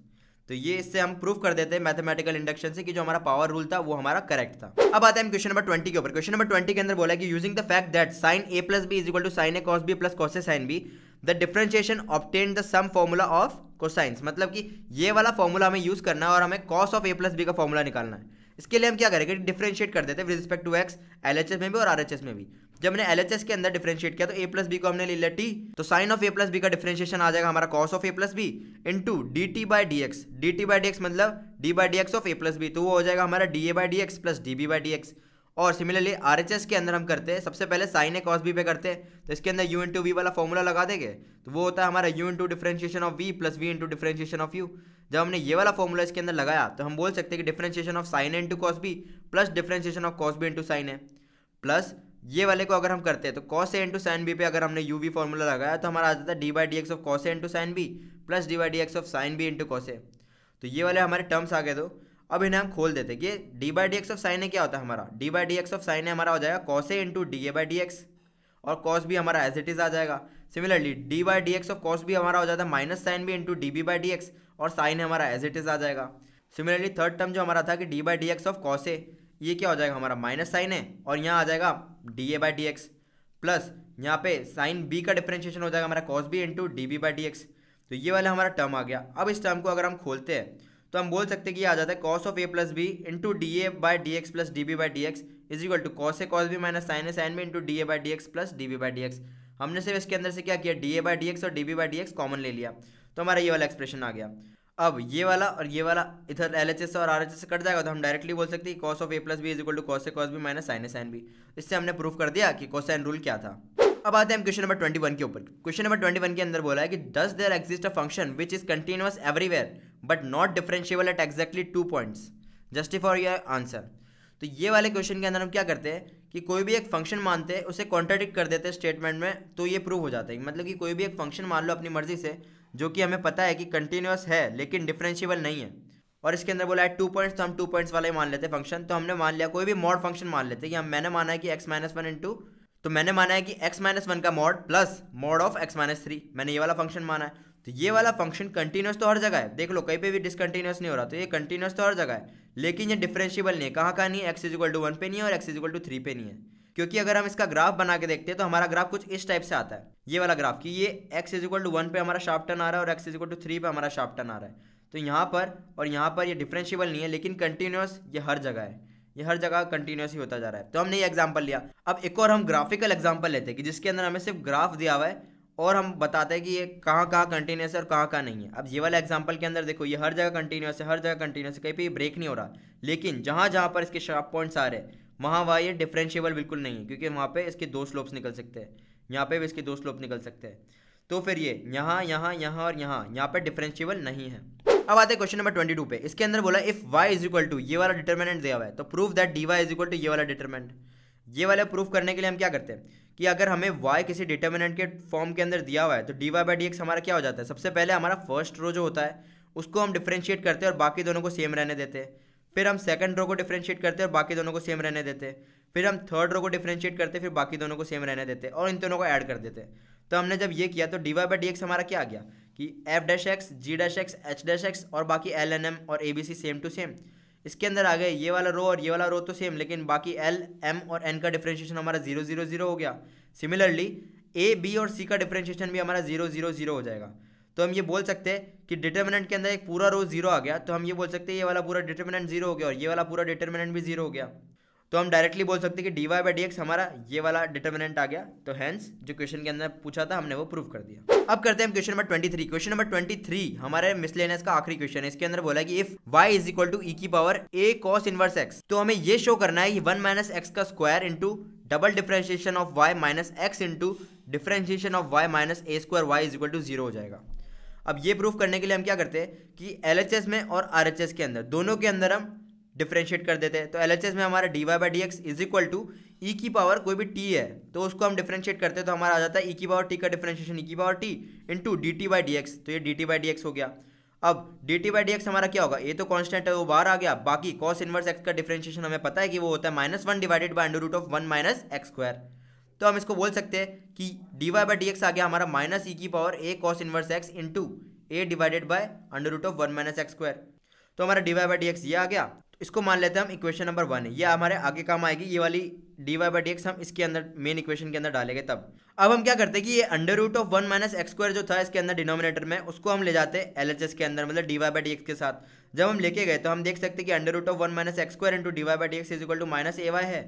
तो ये इससे हम प्रूव कर देते हैं मैथमेटिकल इंडक्शन से कि जो हमारा पावर रूल था वो हमारा करेक्ट था। अब आते हैं हम क्वेश्चन नंबर 20 के ऊपर। क्वेश्चन नंबर 20 के अंदर बोला है कि using the fact that sine a plus b is equal to sine a cos b plus cos a sine b the differentiation obtain the sum formula of cosines. मतलब कि ये वाला फॉर्मूला हमें यूज करना है और हमें cos of A plus B का फॉर्मूला निकालना है। इसके लिए हम क्या करेंगे, डिफरेंशिएट कर देते हैं with respect to x, LHS में भी और आरएचएस में भी। जब हमने एलएचएस के अंदर डिफरेंशिएट किया तो ए प्लस बी को हमने ले लिया टी, तो sine of A plus B का डिफरेंशिएशन आ जाएगा हमारा cos of A plus B into D T by D X. D T by D X मतलब D by D x of A plus B, तो वो हो जाएगा हमारा D A by D x plus D B by D x. और सिमिलरली आरएचएस के अंदर हम करते हैं सबसे पहले साइन ए कॉस बी पे करते हैं, तो इसके अंदर यू इंटू वी वाला फॉर्मूला लगा देंगे, तो वो होता है हमारा u into differentiation of v plus v into differentiation of u. जब हमने ये वाला फॉर्मूला इसके अंदर लगाया तो हम बोल सकते हैं कि differentiation of sine a into cos b plus differentiation of cos b into sine a, प्लस ये वाले को अगर हम करते हैं तो कॉस ए इंटू साइन बी पे अगर हमने यू वी फॉर्मूला लगाया तो हमारा आ जाता है D by D x of cos A into sine B plus D by D x of sine B into cos ए। तो ये वाले हमारे टर्म्स आ गए। तो अब इन्हें हम खोल देते हैं कि D by D x of sine A क्या होता है हमारा, D by D x of sine A हमारा हो जाएगा cos A into D A by D x और कॉस बी हमारा एज इट इज आ जाएगा। Similarly D by D x of cos B हमारा हो जाता है minus sine B into D B by D x और साइन हमारा एज इट इज आ जाएगा। सिमिलरली थर्ड टर्म जो हमारा था कि D by D x of cos A, ये क्या हो जाएगा हमारा माइनस साइन ए और यहाँ आ जाएगा d A by D x plus यहाँ पे साइन बी का डिफरेंशिएशन हो जाएगा हमारा cos b into D B by D x. तो ये वाला हमारा टर्म आ गया। अब इस टर्म को अगर हम खोलते हैं तो हम बोल सकते हैं कि ये आ जाता है cos of A plus B into D A by D x plus D B by D x is equal to cos A cos B minus sine A sine B into D A by D x plus D B by D X. हमने सिर्फ इसके अंदर से क्या किया, D A by D x और D B by D X common ले लिया, तो हमारा ये वाला एक्सप्रेशन आ गया। अब ये वाला और ये वाला इधर एल एच एस और आर एच एस से कट जाएगा, तो हम डायरेक्टली बोल सकते हैं cos of A plus b is equal to cos A cos B minus sine A sine b. इससे हमने प्रूव कर दिया कि कोसाइन रूल क्या था। अब आते हैं हम क्वेश्चन नंबर 21 के ऊपर। क्वेश्चन नंबर 21 के अंदर बोला है कि does there exist a function which is continuous everywhere but not differentiable at exactly 2 points, justify your answer. तो ये वाले क्वेश्चन के अंदर हम क्या करते हैं कि कोई भी एक फंक्शन मानते हैं, उसे कॉन्ट्राडिक्ट कर देते हैं स्टेटमेंट में, तो ये प्रूव हो जाता है। मतलब कि कोई भी एक फंक्शन मान लो अपनी मर्जी से, जो कि हमें पता है कि कंटिन्यूअस है लेकिन डिफरेंशिएबल नहीं है, और इसके अंदर बोला है 2 पॉइंट्स, तो हम 2 पॉइंट्स वाला ही मान लेते हैं फंक्शन। तो हमने मान लिया कोई भी मॉड फंक्शन मान लेते हैं कि मैंने माना है कि x माइनस वन इंटू, तो मैंने माना है कि x माइनस वन का mod plus mod of x minus three, मैंने ये वाला फंक्शन माना है। तो ये वाला फंक्शन कंटिन्यूअस तो हर जगह है, देख लो कहीं पे भी डिसकंटिन्यूअस नहीं हो रहा, तो ये कंटिन्यूअस तो हर जगह है, लेकिन ये डिफरेंशिएबल नहीं है। कहाँ नहीं है, x इज इक्वल टू 1 पे नहीं है और x इज इक्वल टू 3 पे नहीं है। क्योंकि अगर हम इसका ग्राफ बना के देखते हैं तो हमारा ग्राफ कुछ इस टाइप से आता है, ये वाला ग्राफ, कि ये x इज इक्वल टू 1 पे हमारा शार्प टर्न आ रहा है और x इज इक्वल टू 3 पे हमारा शार्प टर्न आ रहा है। तो यहाँ पर और यहाँ पर ये डिफरेंशिएबल नहीं है, लेकिन कंटिन्यूअस ये हर जगह है, ये हर जगह कंटिन्यूअस ही होता जा रहा है। तो हमने ये एग्जांपल लिया। अब एक और हम ग्राफिकल एग्जांपल लेते हैं कि जिसके अंदर हमें सिर्फ ग्राफ दिया हुआ है और हम बताते हैं कि ये कहाँ कहाँ कंटिन्यूअस है और कहाँ कहाँ नहीं है। अब ये वाला एग्जांपल के अंदर देखो, ये हर जगह कंटिन्यूअस है, हर जगह कंटिन्यूअस है, कहीं पे ब्रेक नहीं हो रहा, लेकिन जहाँ जहाँ पर इसके शार्प पॉइंट्स आ रहे हैं वहाँ ये डिफरेंशिएबल बिल्कुल नहीं है, क्योंकि वहाँ पे इसके 2 स्लोप्स निकल सकते हैं, यहाँ पे भी इसके 2 स्लोप निकल सकते हैं। तो फिर ये यहाँ यहाँ यहाँ और यहाँ पे डिफरेंशिएबल नहीं है। अब आते हैं क्वेश्चन नंबर 22 पे। इसके अंदर बोला if y is equal to, ये वाला डिटर्मिनेंट दिया हुआ है, तो prove that dy is equal to ये वाला डिटर्मिनेंट। ये वाला प्रूफ करने के लिए हम क्या करते हैं कि अगर हमें y किसी डिटर्मिनेंट के फॉर्म के अंदर दिया हुआ है तो dy बाई डी एक्स हमारा क्या हो जाता है, सबसे पहले हमारा फर्स्ट रो जो होता है उसको हम डिफरेंशिएट करते हैं और बाकी दोनों को सेम रहने देते हैं। फिर हम सेकंड रो को डिफरेंशिएट करते हैं और बाकी दोनों को सेम रहने देते हैं। फिर हम थर्ड रो को डिफरेंशिएट करते हैं, फिर बाकी दोनों को सेम रहने देते हैं और इन दोनों को ऐड कर देते हैं। तो हमने जब ये किया तो dy बाई डी एक्स हमारा क्या आ गया कि f dash x, g dash x, h dash x और बाकी l n m और a b c same to same. इसके अंदर आ गए ये वाला रो और ये वाला रो तो सेम, लेकिन बाकी l m और n का डिफरेंशिएशन हमारा 0 0 0 हो गया। सिमिलरली a b और c का डिफरेंशिएशन भी हमारा 0 0 0 हो जाएगा। तो हम ये बोल सकते हैं कि डिटर्मिनेंट के अंदर एक पूरा रो 0 आ गया, तो हम ये बोल सकते हैं ये वाला पूरा डिटर्मिनेंट 0 हो गया और ये वाला पूरा डिटर्मिनेंट भी 0 हो गया। तो हम डायरेक्टली बोल सकते हैं कि D Y by D x हमारा ये वाला डिटर्मिनेंट आ गया। तो हेंस जो क्वेश्चन के अंदर पूछा था हमने वो प्रूव कर दिया। अब करते हैं क्वेश्चन नंबर 23। क्वेश्चन नंबर 23 हमारे मिसलेनियस का आखिरी क्वेश्चन है। इसके अंदर बोला कि if y is equal to E की power a cos inverse x, तो हमें ये शो करना है कि 1 माइनस एक्स का square into double differentiation of y minus X into differentiation of y minus A square y is equal to 0 हो जाएगा। अब ये प्रूफ करने के लिए हम क्या करते हैं कि LHS में और RHS के अंदर दोनों के अंदर हम डिफरेंशिएट कर देते हैं। तो LHS में हमारा D Y by D x is equal to E की पावर कोई भी t है तो उसको हम डिफरेंशिएट करते हैं तो हमारा आ जाता है ई की पावर t का डिफरेंशिएशन ई की power t into D T by D x. तो ये D T by D x हो गया। अब D T by D x हमारा क्या होगा, ये तो कांस्टेंट है वो बाहर आ गया। बाकी कॉस इनवर्स एक्स का डिफरेंशिएशन हमें पता है कि वो होता है -1 divided by under root of 1 minus x square. तो हम इसको बोल सकते हैं कि D Y by D x आ गया हमारा माइनस ई की power A cos inverse X into A divided by under root of 1 minus x square. तो हमारा D Y by D x ये आ गया। इसको मान लेते हैं हम इक्वेशन नंबर 1 है, ये हमारे आगे काम आएगी। ये वाली d Y by D x हम इसके अंदर मेन इक्वेशन के अंदर डालेंगे तब। अब हम क्या करते हैं कि ये under root of 1 minus x square जो था इसके अंदर डिनोमिनेटर में, उसको हम ले जाते हैं LHS के अंदर, मतलब d Y by D x के साथ। जब हम लेके गए तो हम देख सकते हैं कि under root of 1 minus x square into D Y by D x is equal to minus a y है।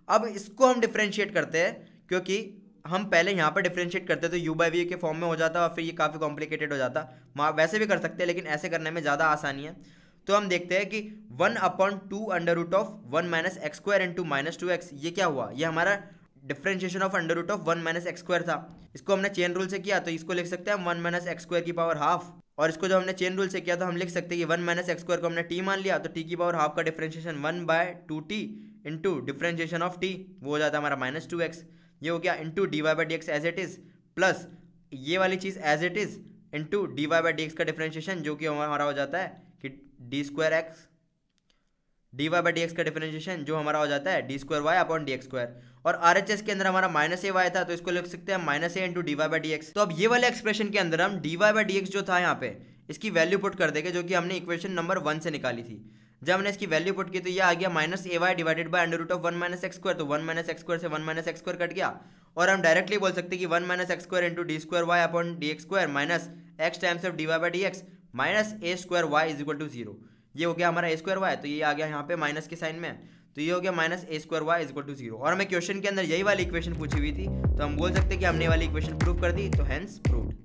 अब इसको हम डिफ्रेंशिएट करते हैं क्योंकि हम पहले यहाँ पर डिफ्रेंशिएट करते तो u बाई वी के फॉर्म में हो जाता और फिर ये काफ़ी कॉम्प्लिकेटेड हो जाता। वैसे भी कर सकते हैं लेकिन ऐसे करने में ज़्यादा आसानी है। तो हम देखते हैं कि 1/2 under root of 1 minus x square into minus 2x, ये क्या हुआ, ये हमारा differentiation of under root of 1 minus x square था। इसको हमने चेन रूल से किया तो इसको लिख सकते हैं 1 माइनस एक्स स्क्वायर की पावर हाफ। और इसको जब हमने चेन रूल से किया तो हम लिख सकते हैं कि 1 माइनस एक्स स्क्वायर को हमने t मान लिया तो t की पावर हाफ का differentiation 1/2t into differentiation of t वो हो जाता है हमारा -2x। ये हो गया into D Y by D X as it is plus ये वाली चीज़ as it is into D Y by D x का डिफरेंशिएशन जो कि हमारा हो जाता है कि D square X, D Y by D x का डिफरेंशिएशन जो हमारा हो जाता है D square Y upon D x square. और RHS के अंदर हमारा माइनस ए वाई था तो इसको लिख सकते हैं minus a into D Y by D x. तो अब ये वाले एक्सप्रेशन के अंदर हम d Y by D x जो था यहाँ पे इसकी वैल्यू पुट कर देंगे जो कि हमने इक्वेशन नंबर 1 से निकाली थी। जब हमने इसकी वैल्यू पुट की तो ये आ गया minus a y divided by under root of 1 minus x square. तो 1 माइनस एक्स स्क्वायर से 1 माइनस एक्स स्क्वायर कट गया और हम डायरेक्टली बोल सकते हैं कि 1 minus x square into d square Y upon D x square minus x times of d Y by D x minus A square y is equal to 0। ये हो गया हमारा ए स्क्वायर वाई, तो ये आ गया यहाँ पे माइनस के साइन में, तो ये हो गया minus A square y is equal to 0। और हमें क्वेश्चन के अंदर यही वाली इक्वेशन पूछी हुई थी तो हम बोल सकते हैं कि हमने वाली इक्वेशन प्रूव कर दी, तो हेंस प्रूव्ड।